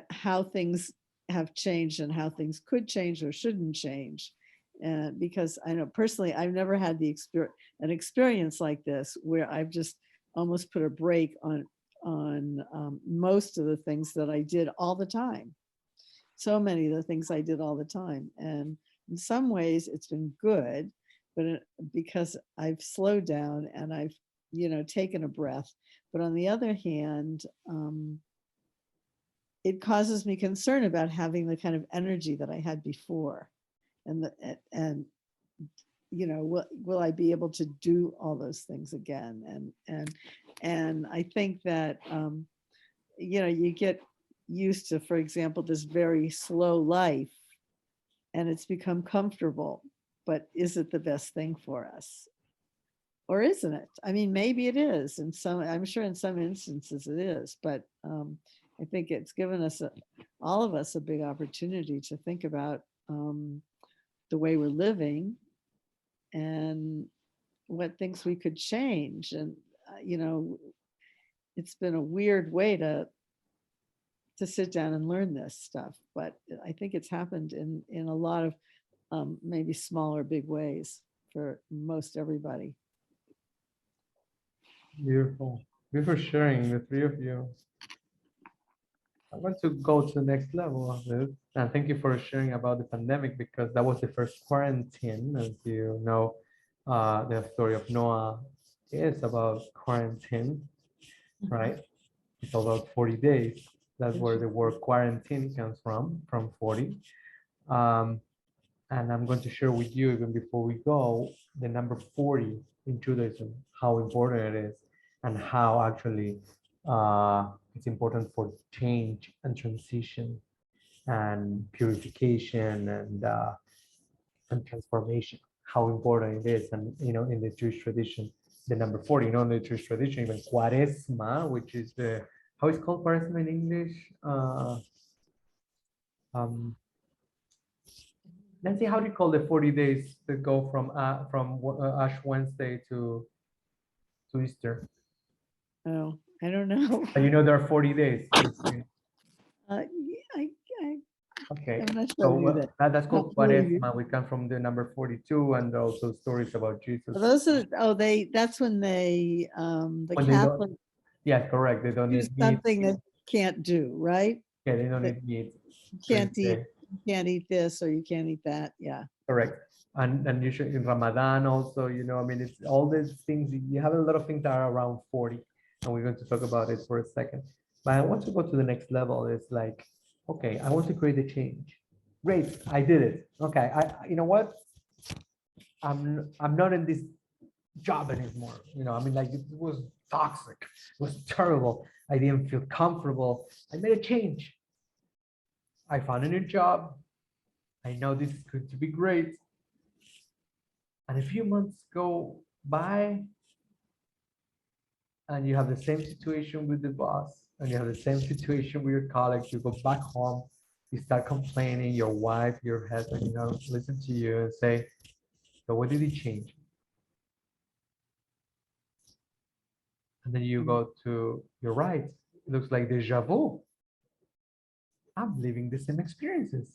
how things have changed and how things could change or shouldn't change. Because I know personally, I've never had an experience like this where I've just almost put a break on most of the things that I did all the time. So many of the things I did all the time. And in some ways it's been good, but because I've slowed down and I've, taken a breath. But on the other hand, it causes me concern about having the kind of energy that I had before. And will I be able to do all those things again? And I think that, you get used to, for example, this very slow life and it's become comfortable, but is it the best thing for us? Or isn't it? I mean, maybe it is. I'm sure in some instances it is, but I think it's given us, all of us, a big opportunity to think about the way we're living and what things we could change. And, it's been a weird way to to sit down and learn this stuff, but I think it's happened in a lot of maybe small or big ways for most everybody. Beautiful. Thank you for sharing, the three of you. I want to go to the next level of this. And thank you for sharing about the pandemic, because that was the first quarantine. As you know, the story of Noah is about quarantine, right? It's about 40 days. That's where the word quarantine comes from 40. And I'm going to share with you, even before we go, the number 40 in Judaism, how important it is, and how actually it's important for change and transition and purification and transformation, how important it is. And in the Jewish tradition, the number 40, in the Jewish tradition, even Quaresma, which is how is called Quaresma in English? Nancy, how do you call the 40 days that go from Ash Wednesday to Easter? Oh, I don't know. And there are 40 days. I, Okay, I'm not so sure that. that's called Not really. Quaresma. We come from the number 42, and also stories about Jesus. Those are, that's when the When they don't- Catholic Yes, correct. They don't do need meat. something that you can't do, right? Yeah, they don't that need meat. You can't Okay. eat, you can't eat this or you can't eat that. Yeah. Correct. And usually in Ramadan also, I mean, it's all these things. You have a lot of things that are around 40, and we're going to talk about it for a second. But I want to go to the next level. It's like, okay, I want to create a change. Great, I did it. Okay, you know what? I'm not in this job anymore. I mean, like, it was toxic. It was terrible. I didn't feel comfortable. I made a change. I found a new job. I know this is going to be great. And a few months go by, and you have the same situation with the boss, and you have the same situation with your colleagues. You go back home, you start complaining. Your wife, your husband, listen to you and say, "So what did he change?" And then you go to, "You're right. It looks like deja vu. I'm living the same experiences."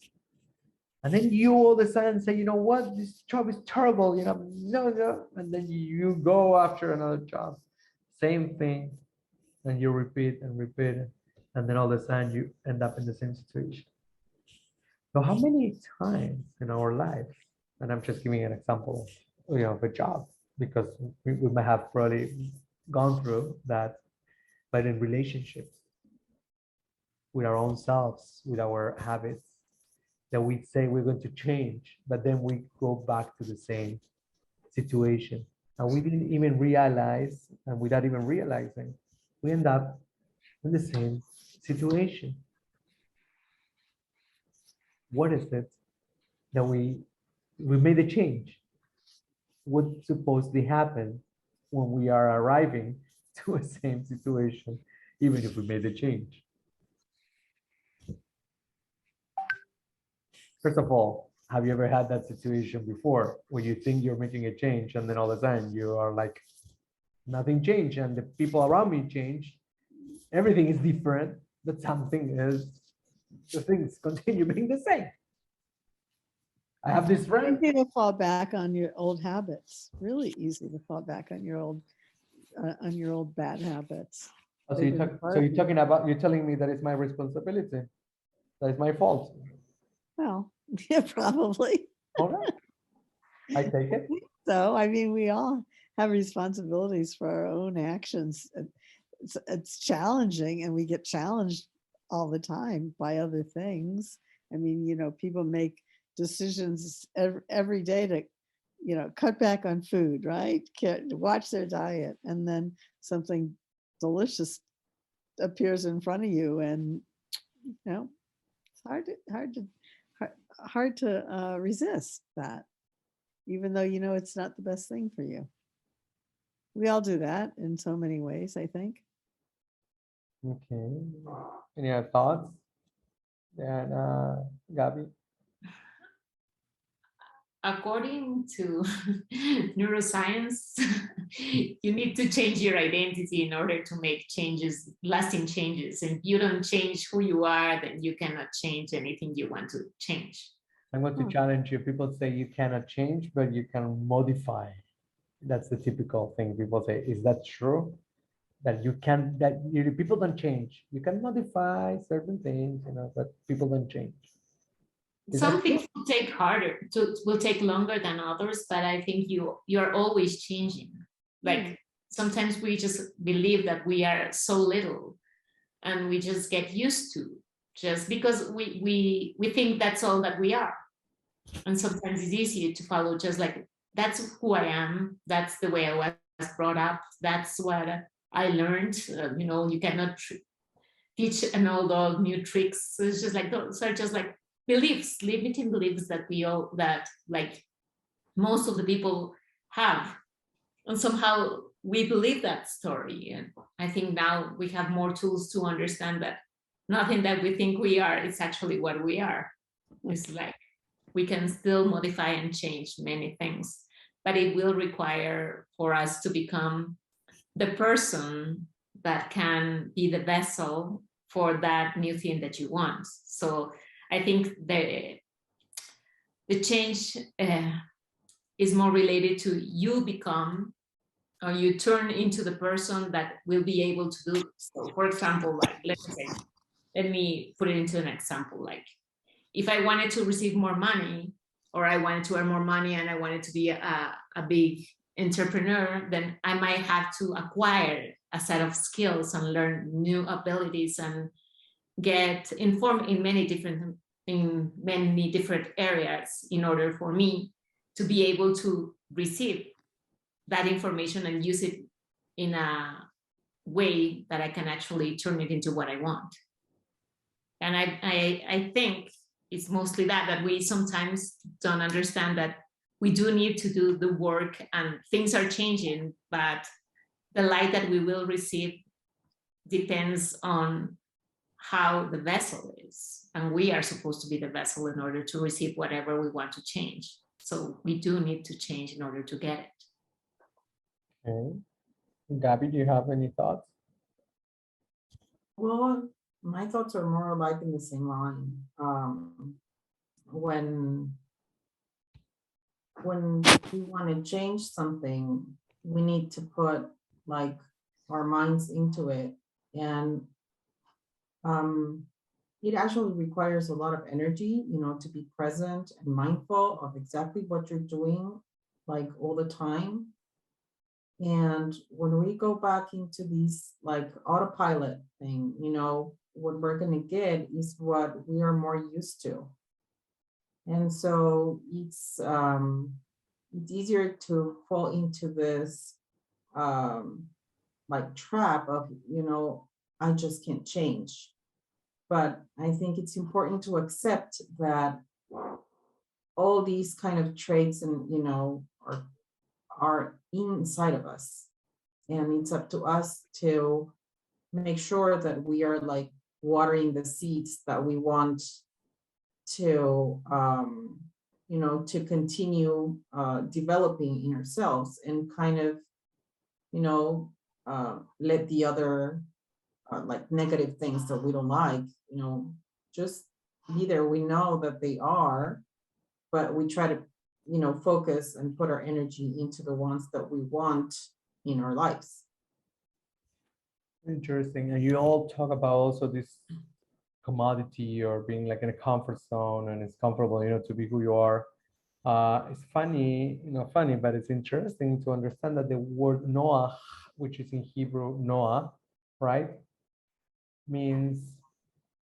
And then you all of a sudden say, "You know what? This job is terrible. No." And then you go after another job, same thing, and you repeat and repeat it. And then all of a sudden you end up in the same situation. So how many times in our lives, and I'm just giving an example, of a job, because we might have probably gone through that, but in relationships with our own selves, with our habits, that we say we're going to change, but then we go back to the same situation. And we didn't even realize, and without even realizing, we end up in the same situation. What is it that we made a change? What's supposed to happen when we are arriving to a same situation, even if we made a change? First of all, have you ever had that situation before where you think you're making a change and then all of a sudden you are like, nothing changed and the people around me changed. Everything is different, but the things continue being the same. I have this friend. Easy to fall back on your old habits. Really easy to fall back on your old bad habits. Oh, so you're telling me that it's my responsibility. That is my fault. Well, yeah, probably. All right. I take it. So, I mean, we all have responsibilities for our own actions. It's challenging, and we get challenged all the time by other things. I mean, people make decisions every day to, cut back on food, right? Watch their diet, and then something delicious appears in front of you, and it's hard to resist that, even though it's not the best thing for you. We all do that in so many ways, I think. Okay. Any other thoughts? And Gabby? according to neuroscience, you need to change your identity in order to make changes, lasting changes. And if you don't change who you are, then you cannot change anything you want to change. I'm going to challenge you. People say you cannot change, but you can modify. That's the typical thing people say. Is that true? That you can, that you, people don't change. You can modify certain things, you know, but people don't change. Is Some that true? things will take will take longer than others, but I think you're always changing. Like sometimes we just believe that we are so little and we just get used to just because we think that's all that we are. And sometimes it's easier to follow just like that's who I am, that's the way I was brought up, that's what I learned. You know, you cannot teach an old dog new tricks. So it's just like those are just like beliefs, limiting beliefs that we all that like most of the people have. And somehow we believe that story. And I think now we have more tools to understand that nothing that we think we are is actually what we are. It's like we can still modify and change many things, but it will require for us to become the person that can be the vessel for that new thing that you want. So I think the change is more related to you become or you turn into the person that will be able to do. So for example, like let's say, let me put it into an example. Like if I wanted to receive more money or I wanted to earn more money and I wanted to be a big entrepreneur, then I might have to acquire a set of skills and learn new abilities and get informed in many different areas in order for me to be able to receive that information and use it in a way that I can actually turn it into what I want. And I think it's mostly that we sometimes don't understand that we do need to do the work and things are changing, but the light that we will receive depends on how the vessel is. And we are supposed to be the vessel in order to receive whatever we want to change. So we do need to change in order to get it. Okay. Gabby, do you have any thoughts? Well, my thoughts are more like in the same line. When we want to change something, we need to put like our minds into it. And it actually requires a lot of energy, you know, to be present and mindful of exactly what you're doing, like all the time. And when we go back into these like autopilot thing, you know, what we're going to get is what we are more used to. And so it's easier to fall into this like trap of, you know, I just can't change. But I think it's important to accept that all these kind of traits and, you know, are inside of us. And it's up to us to make sure that we are like watering the seeds that we want to, you know, to continue developing in ourselves and kind of, you know, let the other like negative things that we don't like, you know, just be there. We know that they are, but we try to, you know, focus and put our energy into the ones that we want in our lives. Interesting. And you all talk about also this commodity or being like in a comfort zone and it's comfortable, you know, to be who you are. It's funny, you know, funny, but it's interesting to understand that the word Noach, which is in Hebrew, Noah, right, means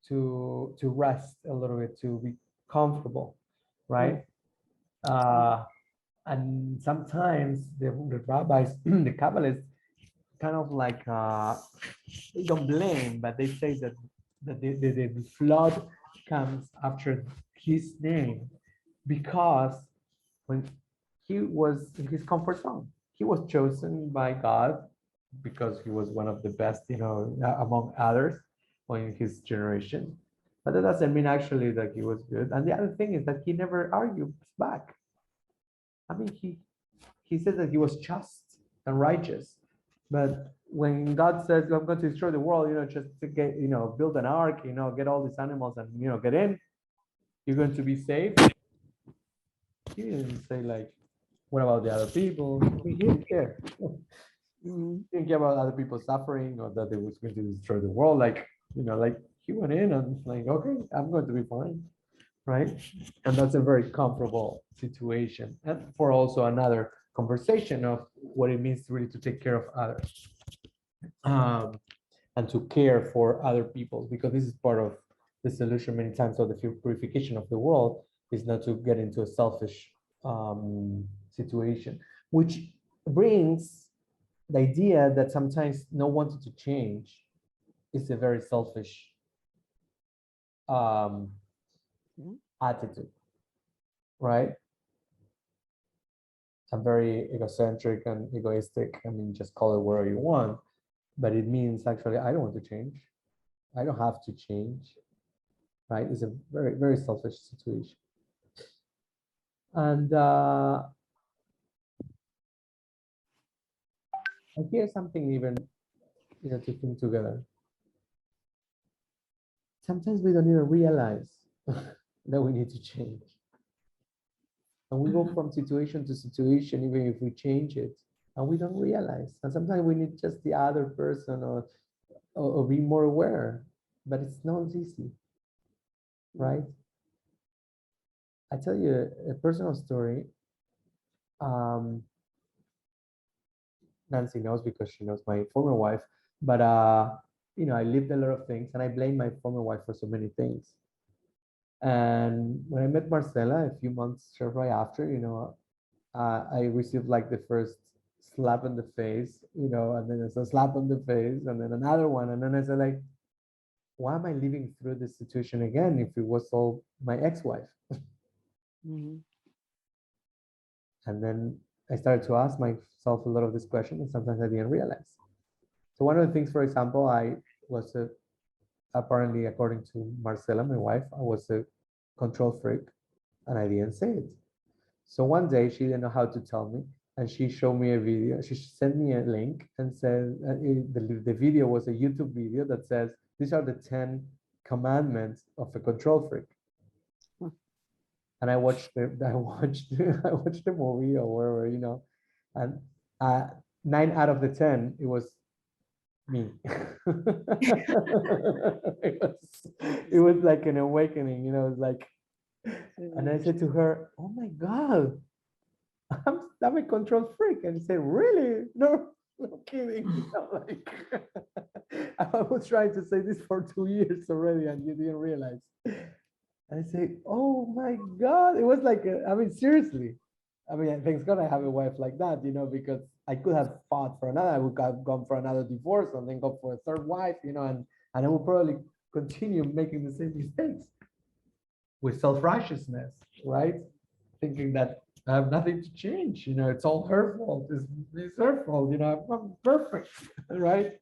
to rest a little bit, to be comfortable, right? And sometimes the rabbis, the Kabbalists, kind of like they don't blame, but they say that the flood comes after his name because when he was in his comfort zone, he was chosen by God because he was one of the best, you know, among others in his generation. But that doesn't mean actually that he was good. And the other thing is that he never argues back. I mean, he said that he was just and righteous, but when God says, I'm going to destroy the world, just to get, build an ark, get all these animals and, get in, you're going to be saved. He didn't say like, what about the other people? He didn't care. Mhm. He didn't care about other people suffering or that they was going to destroy the world. Like, like he went in and like, okay, I'm going to be fine. Right? And that's a very comfortable situation. And for also another conversation of what it means really to take care of others. And to care for other people, because this is part of the solution many times of the purification of the world, is not to get into a selfish situation, which brings the idea that sometimes not wanting to change is a very selfish attitude, right? I'm very egocentric and egoistic. I mean, just call it whatever you want, but it means actually I don't want to change. I don't have to change, right? It's a very, very selfish situation. And here's something even, to think together. Sometimes we don't even realize that we need to change. And we go from situation to situation, even if we change it, and we don't realize. And sometimes we need just the other person or be more aware, but it's not easy, right? I tell you a personal story. Nancy knows because she knows my former wife, but I lived a lot of things and I blame my former wife for so many things. And when I met Marcela a few months shortly after, I received like the first slap in the face, and then there's a slap on the face and then another one. And then I said like, why am I living through this situation again if it was all my ex-wife? Mhm. And then I started to ask myself a lot of this question, and sometimes I didn't realize. So one of the things, for example, I was apparently, according to Marcela, my wife, I was a control freak, and I didn't say it. So one day she didn't know how to tell me, and she showed me a video. She sent me a link and said the video was a YouTube video that says these are the 10 commandments of a control freak. And I watched I watched the movie or whatever, and 9 out of the 10 it was me. it was like an awakening, it's like, and I said to her, "Oh my God, I'm a control freak." And she said, "Really? No, no kidding." Like, I was trying to say this for 2 years already, and you didn't realize. And I say, "Oh my God!" It was like, I mean, seriously. I mean, thanks God I have a wife like that, because I could have fought for another. I would have gone for another divorce and then go for a third wife, and I would probably continue making the same mistakes with self-righteousness, right? Thinking that I have nothing to change, it's all her fault. It's her fault, I'm perfect, right?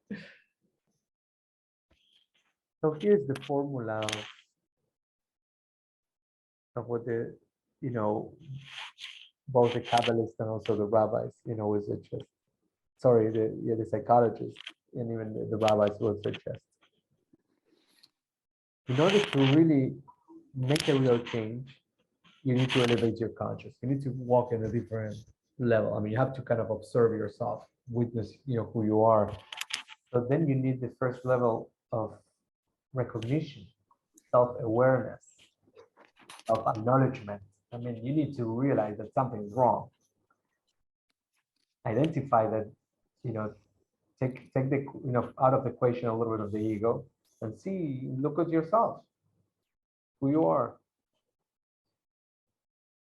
So here's the formula of what both the Kabbalists and also the rabbis, will suggest. Sorry, the psychologists and even the rabbis will suggest. In order to really make a real change, you need to elevate your conscious. You need to walk in a different level. I mean, you have to kind of observe yourself, witness, who you are. So then you need the first level of recognition, self-awareness, self-acknowledgement. I mean, you need to realize that something is wrong. Identify that, take the, out of the equation a little bit of the ego and see, look at yourself, who you are.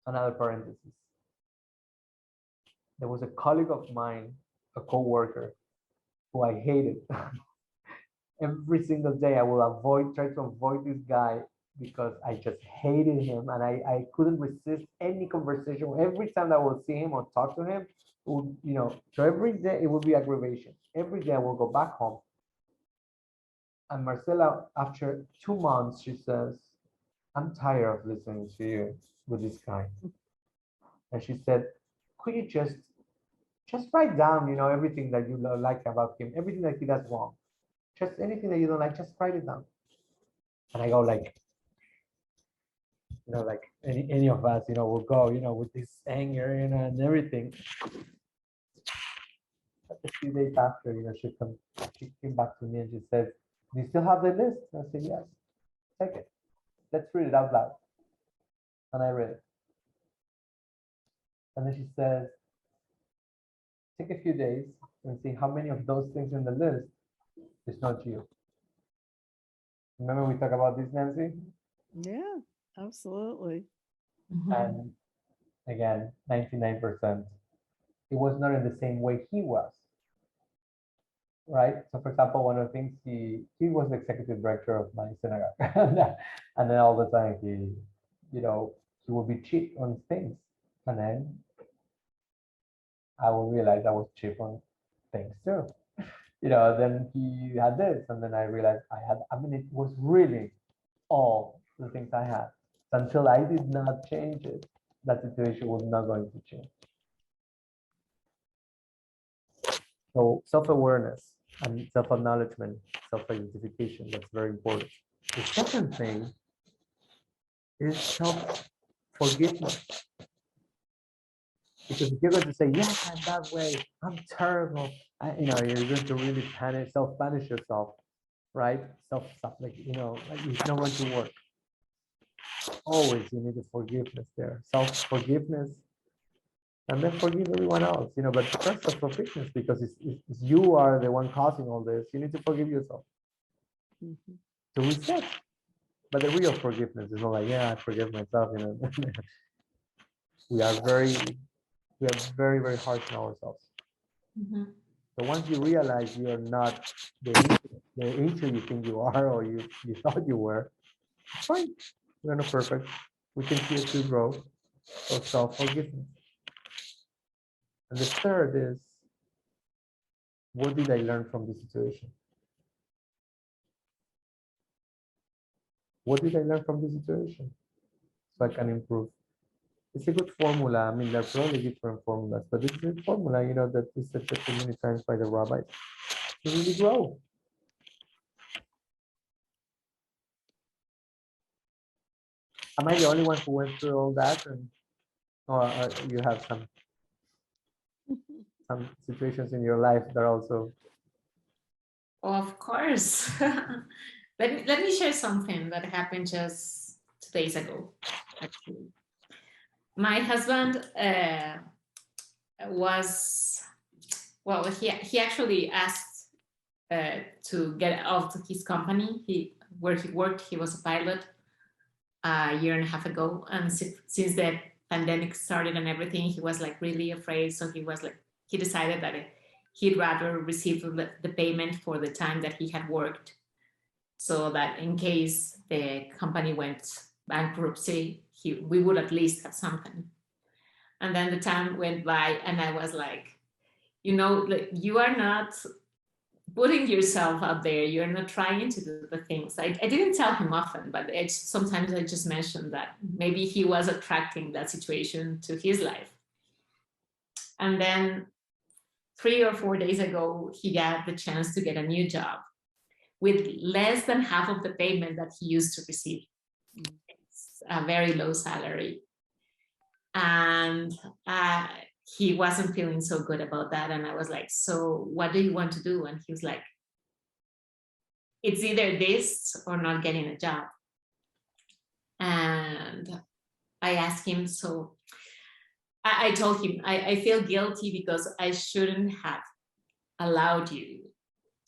Another parenthesis. There was a colleague of mine, a co-worker, who I hated. Every single day I will try to avoid this guy because I just hated him and I couldn't resist any conversation. Every time I will see him or talk to him, would, so every day it will be aggravation. Every day I will go back home. And Marcela, after 2 months, she says, "I'm tired of listening to you with this guy." And she said, could you just write down, everything that you like about him, everything that he does wrong, just anything that you don't like, just write it down. And I go like, like any of us, will go, with this anger, and everything. But a few days after, she came back to me and she said, "Do you still have the list?" I said, "Yes." "Take it. Let's read it out loud." And I read it. And then she says, "Take a few days and see how many of those things in the list is not you." Remember we talked about this, Nancy? Yeah, absolutely. And again, 99%. It was not in the same way he was. Right? So for example, one of the things he was the executive director of my synagogue. And then all the time he would be cheap on things. And then I will realize I was cheap on things too. Then he had this, and then I realized it was really all the things I had. Until I did not change it, that situation was not going to change. So self-awareness and self-acknowledgement, self-identification, that's very important. The second thing is self-forgiveness. Because if you're going to say, "Yes, I'm that way, I'm terrible," you're going to really self-punish yourself, right? Self, like, it's not going to work. Always you need the forgiveness there. Self-forgiveness, and then forgive everyone else, but first self-forgiveness, because it's you are the one causing all this. You need to forgive yourself to reset. But the real forgiveness is not like, "Yeah, I forgive myself," we are very, very harsh on ourselves. So once you realize you are not the angel you think you are, or you thought you were, it's fine. We're not perfect. We continue to grow. So self-forgiveness. And the third is, what did I learn from the situation? What did I learn from the situation? So I can improve. It's a good formula. I mean, there are probably different formulas, but this is a formula, that is suggested many times by the rabbis to really grow. Am I the only one who went through all that, or you have some situations in your life that also? Of course. Let me share something that happened just 2 days ago, actually. My husband he actually asked to get out of his company. Where he worked, he was a pilot a year and a half ago. And since the pandemic started and everything, he was like really afraid. So he decided that he'd rather receive the payment for the time that he had worked, so that in case the company went bankruptcy, we would at least have something. And then the time went by, and I was like, you are not putting yourself out there. You're not trying to do the things. I didn't tell him often, but sometimes I just mentioned that maybe he was attracting that situation to his life. And then 3 or 4 days ago, he got the chance to get a new job with less than half of the payment that he used to receive. It's a very low salary. And he wasn't feeling so good about that. And I was like, "So what do you want to do?" And he was like, "It's either this or not getting a job." And I asked him, so I told him, I feel guilty because I shouldn't have allowed you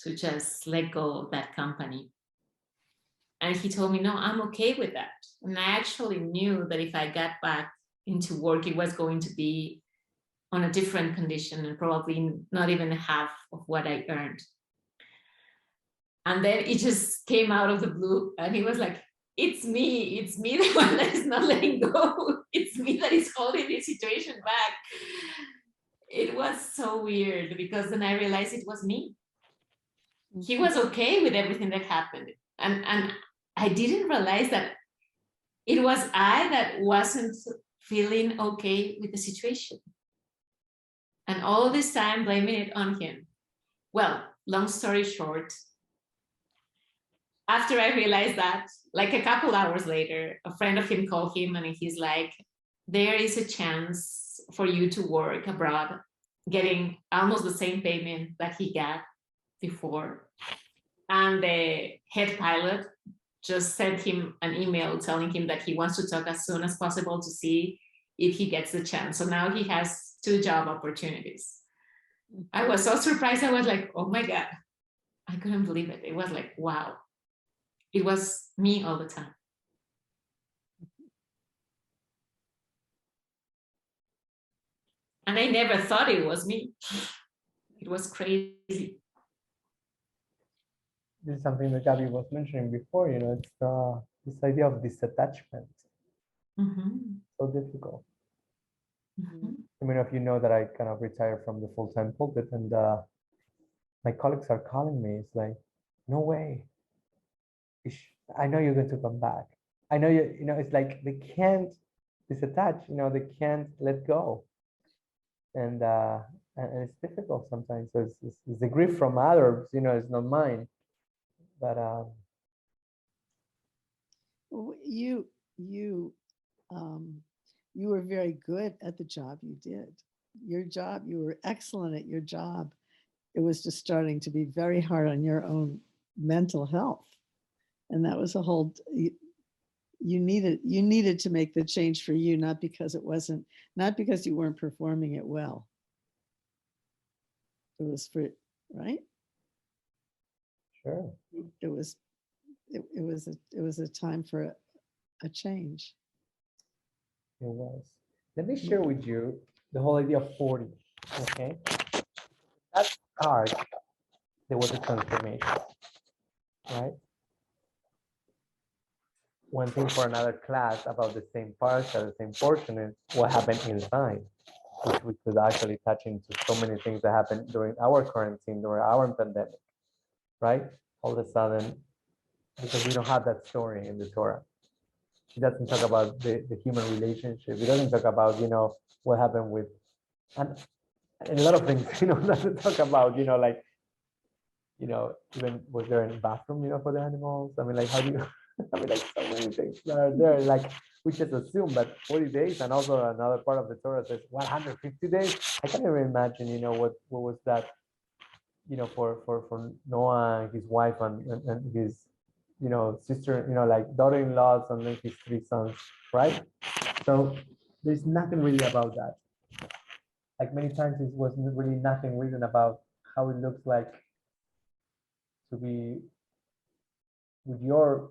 to just let go of that company. And he told me, "No, I'm okay with that." And I actually knew that if I got back into work, it was going to be on a different condition and probably not even half of what I earned. And then it just came out of the blue, and he was like, it's me the one that is not letting go. It's me that is holding this situation back." It was so weird, because then I realized it was me. He was okay with everything that happened. And I didn't realize that it was I that wasn't feeling okay with the situation. And all this time blaming it on him. Well, long story short, after I realized that, like a couple hours later, a friend of him called him and he's like, there is a chance for you to work abroad, getting almost the same payment that he got before. And the head pilot just sent him an email telling him that he wants to talk as soon as possible to see if he gets the chance. So now he has 2 job opportunities. I was so surprised. I was like, oh my God, I couldn't believe it. It was like, wow. It was me all the time. And I never thought it was me. It was crazy. This is something that Gabby was mentioning before, it's this idea of disattachment. So difficult. I mean, if you know that I kind of retired from the full-time pulpit and my colleagues are calling me, it's like, no way. I know you're going to come back. I know it's like they can't disattach, they can't let go. And it's difficult sometimes. So it's the grief from others, it's not mine. But you were very good at the job you did. Your job, you were excellent at your job. It was just starting to be very hard on your own mental health. And that was a whole, you needed to make the change for you, not because you weren't performing it well. It was for, right? sure. It was a time for a change. It was. Let me share with you the whole idea of 40. Okay. That card, there was a transformation, right? One thing for another class about the same parcel, the same portion is what happened inside, which we could actually touch into so many things that happened during our quarantine, during our pandemic, right? All of a sudden, because we don't have that story in the Torah. It doesn't talk about the human relationship. It doesn't talk about, what happened with, and a lot of things, doesn't talk about, like, even was there any bathroom, for the animals? I mean, like, how do you, I mean, like, so many things that are there, like, we just assume that 40 days, and also another part of the Torah says 150 days. I can't even imagine, what was that, for Noah and his wife and his, sister, like daughter-in-laws and then his 3 sons, right? So there's nothing really about that. Like many times it was really nothing written about how it looks like to be with your,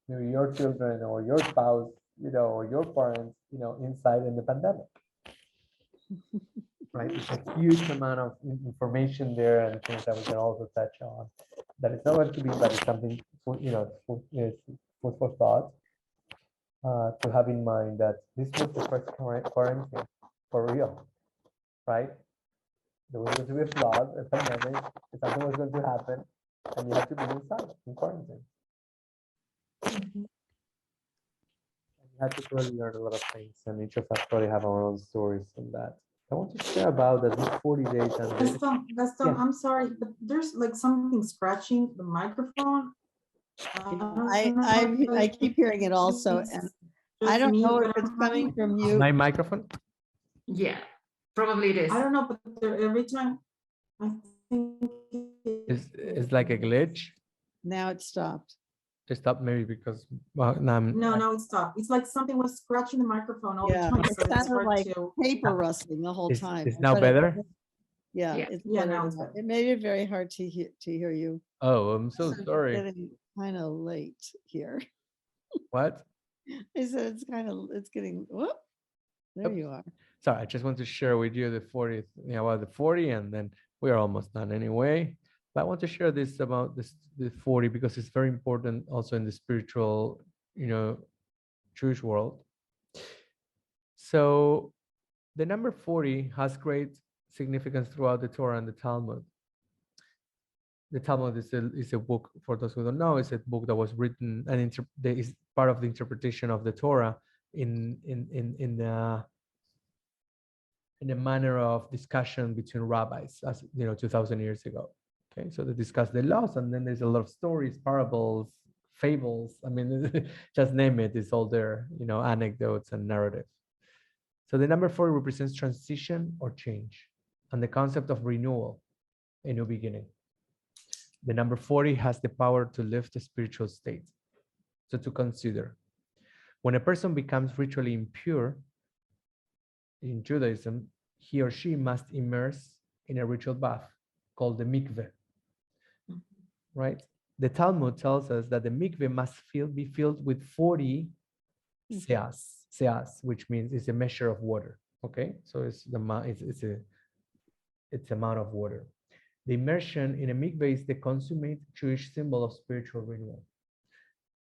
maybe your children or your spouse, or your parents, inside in the pandemic. Right? It's a huge amount of information there and things that we can also touch on. That it's not going to be, but it's something for, food for thought. To have in mind that this was the first quarantine for real, right? There was going to be a flood, a pandemic, something was going to happen, and you have to be inside in quarantine. You have to probably learn a lot of things, and each of us probably have our own stories on that. I want to share about that these 40 days. And Gaston, yeah. I'm sorry, but there's like something scratching the microphone. I keep hearing it also, and I don't know if it's coming from you. My microphone? Yeah, probably it is. I don't know, but every time I think It's like a glitch. Now it stopped. It stopped maybe because, well, no, it stopped. It's like something was scratching the microphone all the time. It So it's sounded hard like to. paper rustling the whole time. It's now But better? Yeah, Yeah. it's Yeah, better now it's now. better. It made it very hard to hear you. Oh, I'm so It's sorry. getting kind of late here. What? I said it's getting, whoop, there Oops. you are. Sorry, I just want to share with you the 40th, about the 40, and then we are almost done anyway. But I want to share this about the 40 because it's very important also in the spiritual, Jewish world. So the number 40 has great significance throughout the Torah and the Talmud. The Talmud is a book, for those who don't know, it's a book that was written and is part of the interpretation of the Torah in the in a manner of discussion between rabbis, as 2000 years ago. Okay, so they discuss the laws, and then there's a lot of stories, parables, fables. I mean, just name it, it's all there, anecdotes and narratives. So the number 40 represents transition or change, and the concept of renewal, a new beginning. The number 40 has the power to lift a spiritual state. So to consider, when a person becomes ritually impure in Judaism, he or she must immerse in a ritual bath called the mikveh, right? The Talmud tells us that the mikveh must be filled with 40 seas, which means it's a measure of water. Okay, so it's amount of water. The immersion in a mikveh is the consummate Jewish symbol of spiritual renewal.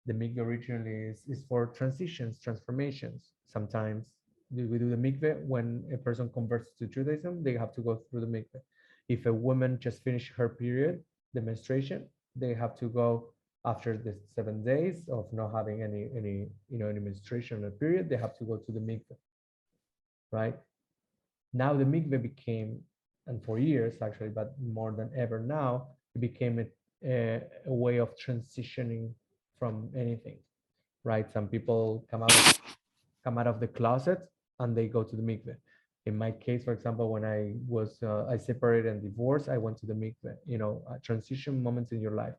The mikveh originally is for transitions, transformations. Sometimes we do the mikveh when a person converts to Judaism, they have to go through the mikveh. If a woman just finished her period, the menstruation, they have to go after the 7 days of not having any menstruation or period, they have to go to the mikveh, right? Now the mikveh became, and for years actually, but more than ever now, it became a way of transitioning from anything, right? Some people come out of the closet and they go to the mikveh. In my case, for example, when I separated and divorced, I went to the mikveh. Transition moments in your life,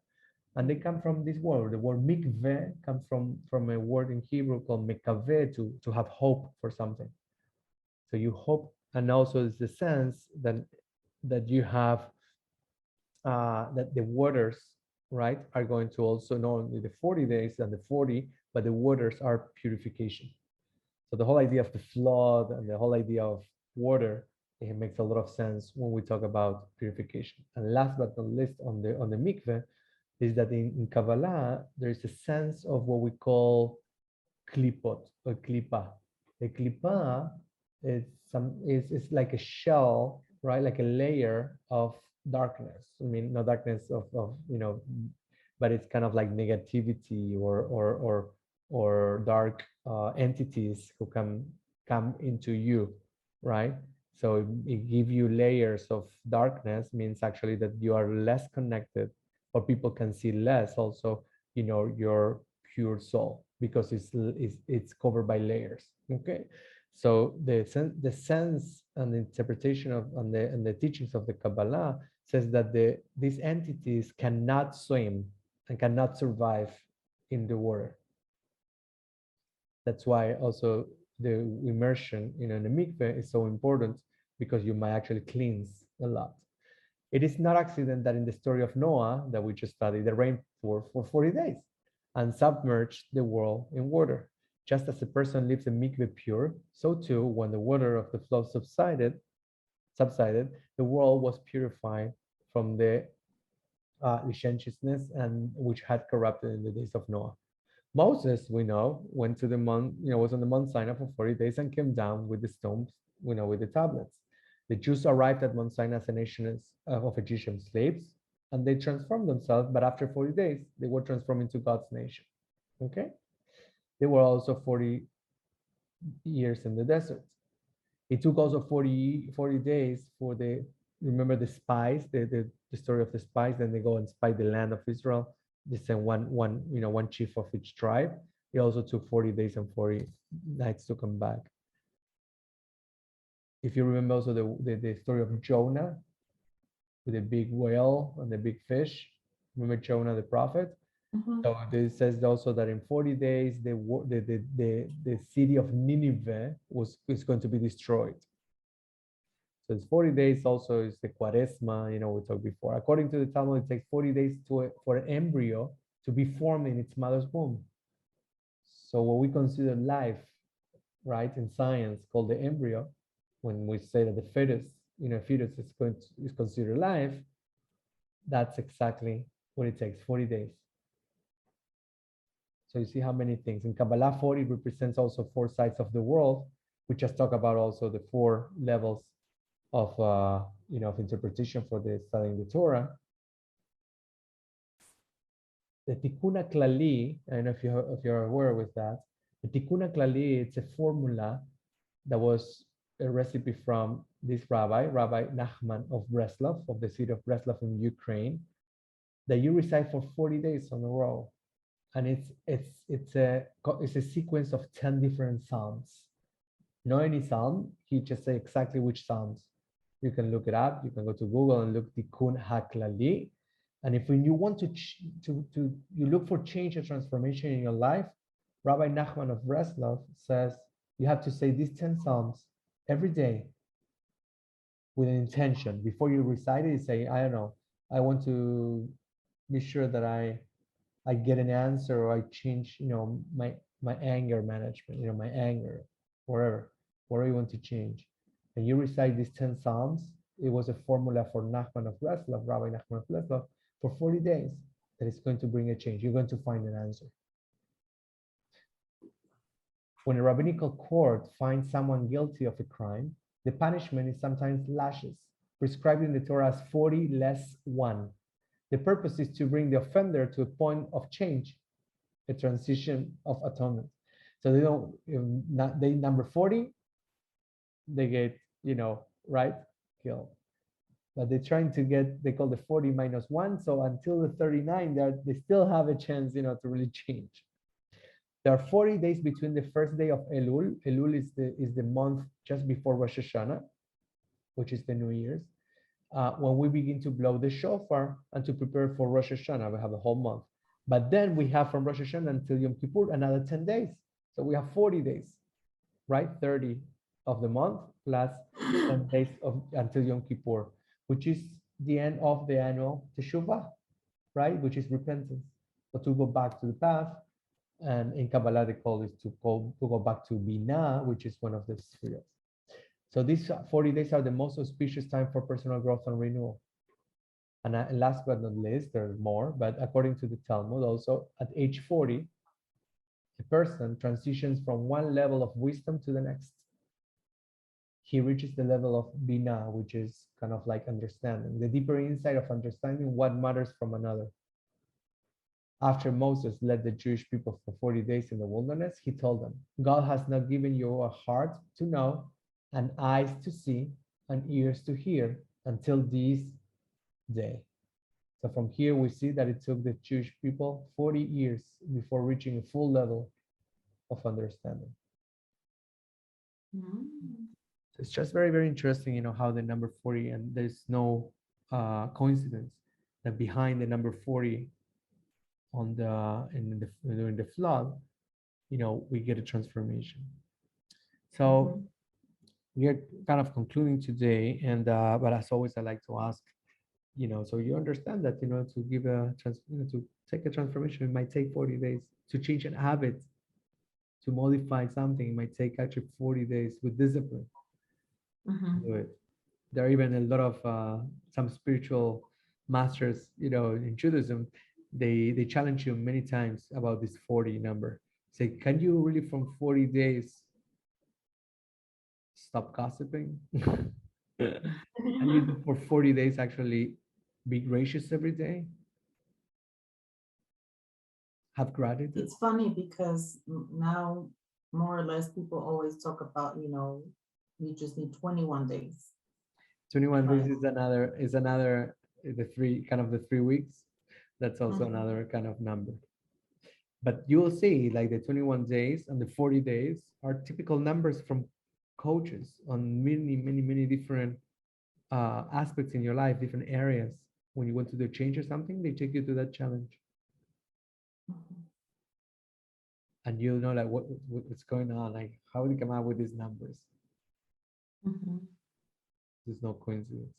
and they come from this word. The word mikveh comes from a word in Hebrew called mekaveh, to have hope for something. So you hope, and also it's the sense that you have that the waters, right, are going to also not only the 40 days and the 40, but the waters are purification. So the whole idea of the flood and the whole idea of water, it makes a lot of sense when we talk about purification. And last but not least, on the mikveh, is that in Kabbalah there is a sense of what we call klipot or klipa. The klipa is like a shell, right? Like a layer of darkness. I mean, not darkness of but it's kind of like negativity or dark entities who come into you, right? So it gives you layers of darkness, means actually that you are less connected, or people can see less also, your pure soul, because it's covered by layers. Okay, so the sense and the interpretation of and the teachings of the Kabbalah says that these entities cannot swim and cannot survive in the water. That's why also the immersion in the mikveh is so important, because you might actually cleanse a lot. It is not accident that in the story of Noah that we just studied, the rain poured for 40 days and submerged the world in water. Just as a person leaves a mikveh pure, so too, when the water of the flood subsided, the world was purified from the licentiousness and which had corrupted in the days of Noah. Moses, we know, went to the mount, was on the Mount Sinai for 40 days and came down with the stones, with the tablets. The Jews arrived at Mount Sinai as a nation of Egyptian slaves, and they transformed themselves, but after 40 days, they were transformed into God's nation. Okay? They were also 40 years in the desert. It took also 40 days for remember the spies, the story of the spies, then they go and spy the land of Israel. They send one chief of each tribe. It also took 40 days and 40 nights to come back. If you remember also the story of Jonah with the big whale and the big fish, remember Jonah the prophet? So this says also that in 40 days the city of Nineveh is going to be destroyed. So it's 40 days also is the Quaresma, we talked before. According to the Talmud, it takes 40 days for an embryo to be formed in its mother's womb. So what we consider life, right, in science called the embryo, when we say that the fetus, fetus is considered life, that's exactly what it takes, 40 days. So you see how many things. In Kabbalah, 40 represents also 4 sides of the world. We just talk about also the 4 levels of of interpretation for the studying the Torah. The Tikkun HaKlali, I don't know if you're aware with that. The Tikkun HaKlali, it's a formula that was a recipe from this rabbi, Rabbi Nachman of Breslov, of the city of Breslov in Ukraine, that you recite for 40 days on a row. And it's a sequence of 10 different psalms. Not any psalm, he just say exactly which psalms. You can look it up. You can go to Google and look Tikkun HaKlali. And if you want to you look for change or transformation in your life, Rabbi Nachman of Breslov says you have to say these 10 psalms every day with an intention. Before you recite it, you say, I don't know, I want to be sure that I get an answer, or I change, my anger management, my anger, wherever you want to change. And you recite these 10 psalms. It was a formula for Nachman of Breslov, Rabbi Nachman of Breslov, for 40 days that is going to bring a change. You're going to find an answer. When a rabbinical court finds someone guilty of a crime, the punishment is sometimes lashes, prescribed in the Torah as 40 less 1. The purpose is to bring the offender to a point of change, a transition of atonement. So they don't, they number 40, they get, right, killed. But they're trying to get, they call the 40 minus 1. So until the 39, they still have a chance, to really change. There are 40 days between the first day of Elul. Elul is the month just before Rosh Hashanah, which is the New Year's. When we begin to blow the shofar and to prepare for Rosh Hashanah, we have a whole month. But then we have from Rosh Hashanah until Yom Kippur another 10 days. So we have 40 days, right? 30 of the month plus 10 days until Yom Kippur, which is the end of the annual Teshuvah, right? Which is repentance, or to go back to the path. And in Kabbalah, they call it to go back to Binah, which is one of the spheres. So these 40 days are the most auspicious time for personal growth and renewal. And last but not least, there are more, but according to the Talmud, also at age 40, a person transitions from one level of wisdom to the next. He reaches the level of Binah, which is kind of like understanding, the deeper insight of understanding what matters from another. After Moses led the Jewish people for 40 days in the wilderness, he told them, God has not given you a heart to know, and eyes to see, and ears to hear until this day. So from here, we see that it took the Jewish people 40 years before reaching a full level of understanding. So it's just very, very interesting, how the number 40, and there's no coincidence that behind the number 40 during the flood, we get a transformation. So we are kind of concluding today, and but as always, I like to ask, so you understand that, to give to take a transformation, it might take 40 days. To change an habit, to modify something, it might take actually 40 days with discipline. Do it. There are even a lot of some spiritual masters, in Judaism, they challenge you many times about this 40 number. Say, can you really from 40 days stop gossiping? And you for 40 days actually be gracious every day? Have gratitude? It's funny because now more or less people always talk about, you just need 21 days. 21 days is another the 3 weeks. That's also another kind of number. But you will see, like the 21 days and the 40 days are typical numbers from coaches on many, many, many different aspects in your life, different areas. When you want to do change or something, they take you to that challenge. And you'll know like what's going on, like how do you come out with these numbers? There's no coincidence.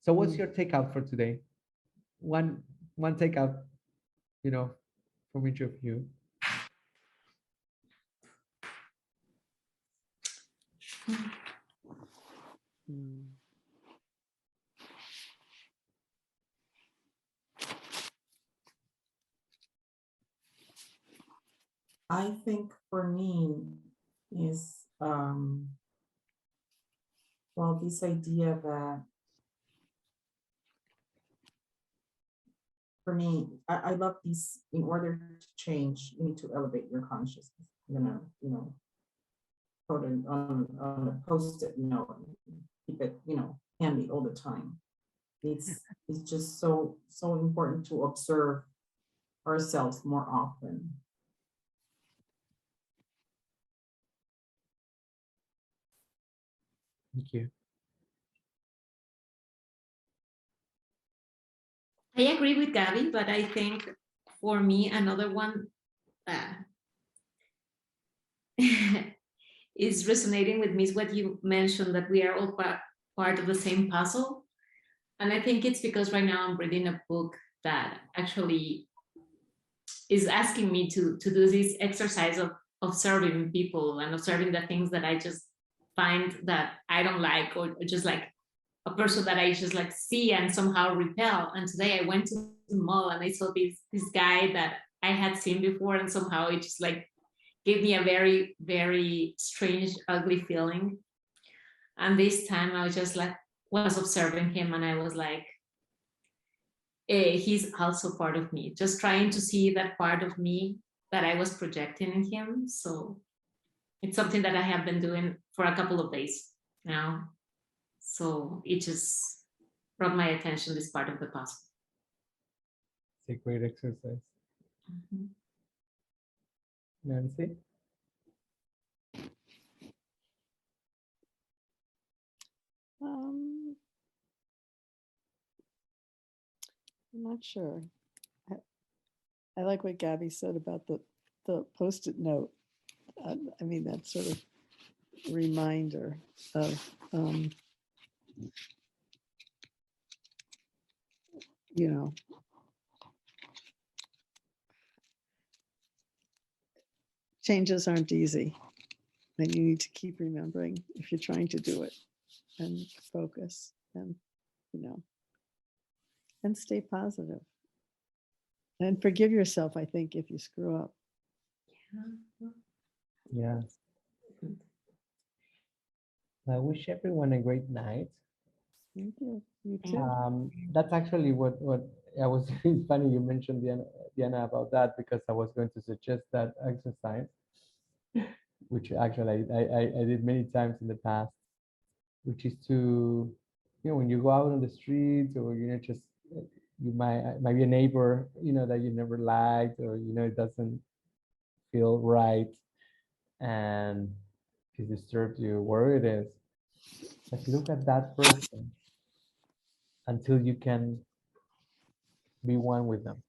So what's your takeout for today? One takeout, from each of you. I think for me is, this idea that for me, I love these, in order to change, you need to elevate your consciousness. put it on a post-it note, and keep it, you know, handy all the time. It's just so important to observe ourselves more often. Thank you. I agree with Gabby, but I think for me, another one is resonating with me is what you mentioned, that we are all part of the same puzzle. And I think it's because right now I'm reading a book that actually is asking me to do this exercise of observing people and observing the things that I just find that I don't like, or just like a person that I just like see and somehow repel. And today I went to the mall and I saw this guy that I had seen before, and somehow it just like gave me a very, very strange, ugly feeling. And this time I was just like, was observing him, and I was like, he's also part of me, just trying to see that part of me that I was projecting in him. So it's something that I have been doing for a couple of days now. So it just brought my attention this part of the puzzle. It's a great exercise. Mm-hmm. Nancy? I'm not sure. I like what Gabby said about the post-it note. I mean, that sort of reminder of, you know, changes aren't easy. And you need to keep remembering if you're trying to do it, and focus, and, you know, and stay positive. And forgive yourself, I think, if you screw up. Yeah. I wish everyone a great night. Thank you. You too. That's actually what I was. It's funny you mentioned Diana about that, because I was going to suggest that exercise, which actually I did many times in the past, which is to, you know, when you go out on the streets, or, you know, just you might be a neighbor, you know, that you never liked, or, you know, it doesn't feel right and it disturbs you, where it is. But look at that person until you can be one with them,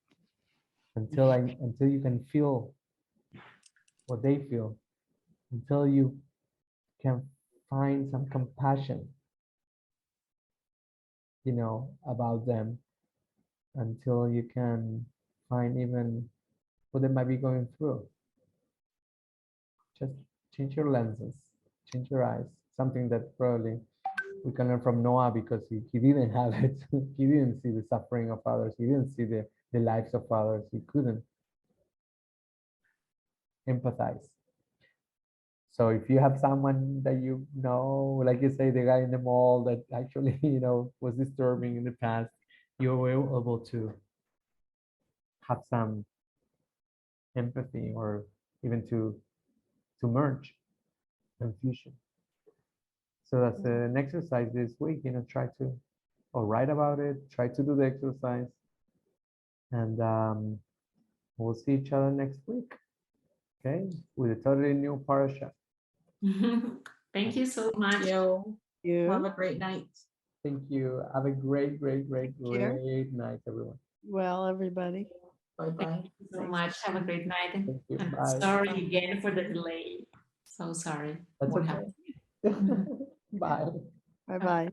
until you can feel what they feel, until you can find some compassion, you know, about them, until you can find even what they might be going through. Just change your lenses, change your eyes. Something that probably we can learn from Noah, because he didn't have it. He didn't see the suffering of others. He didn't see the lives of others. He couldn't empathize. So if you have someone that you know, like you say, the guy in the mall that actually, you know, was disturbing in the past, you were able to have some empathy, or even to merge and fusion. So that's an exercise this week, you know, try to, or write about it, try to do the exercise, and we'll see each other next week, okay, with a totally new parasha. Thank you so much. Yo, You. have a great night. Thank you. Have a great night, everyone. Well, everybody. Bye-bye. Thank you so much. Have a great night. Thank you. I'm Bye. sorry again for the delay. So sorry. That's What okay. happened? Bye. Bye-bye.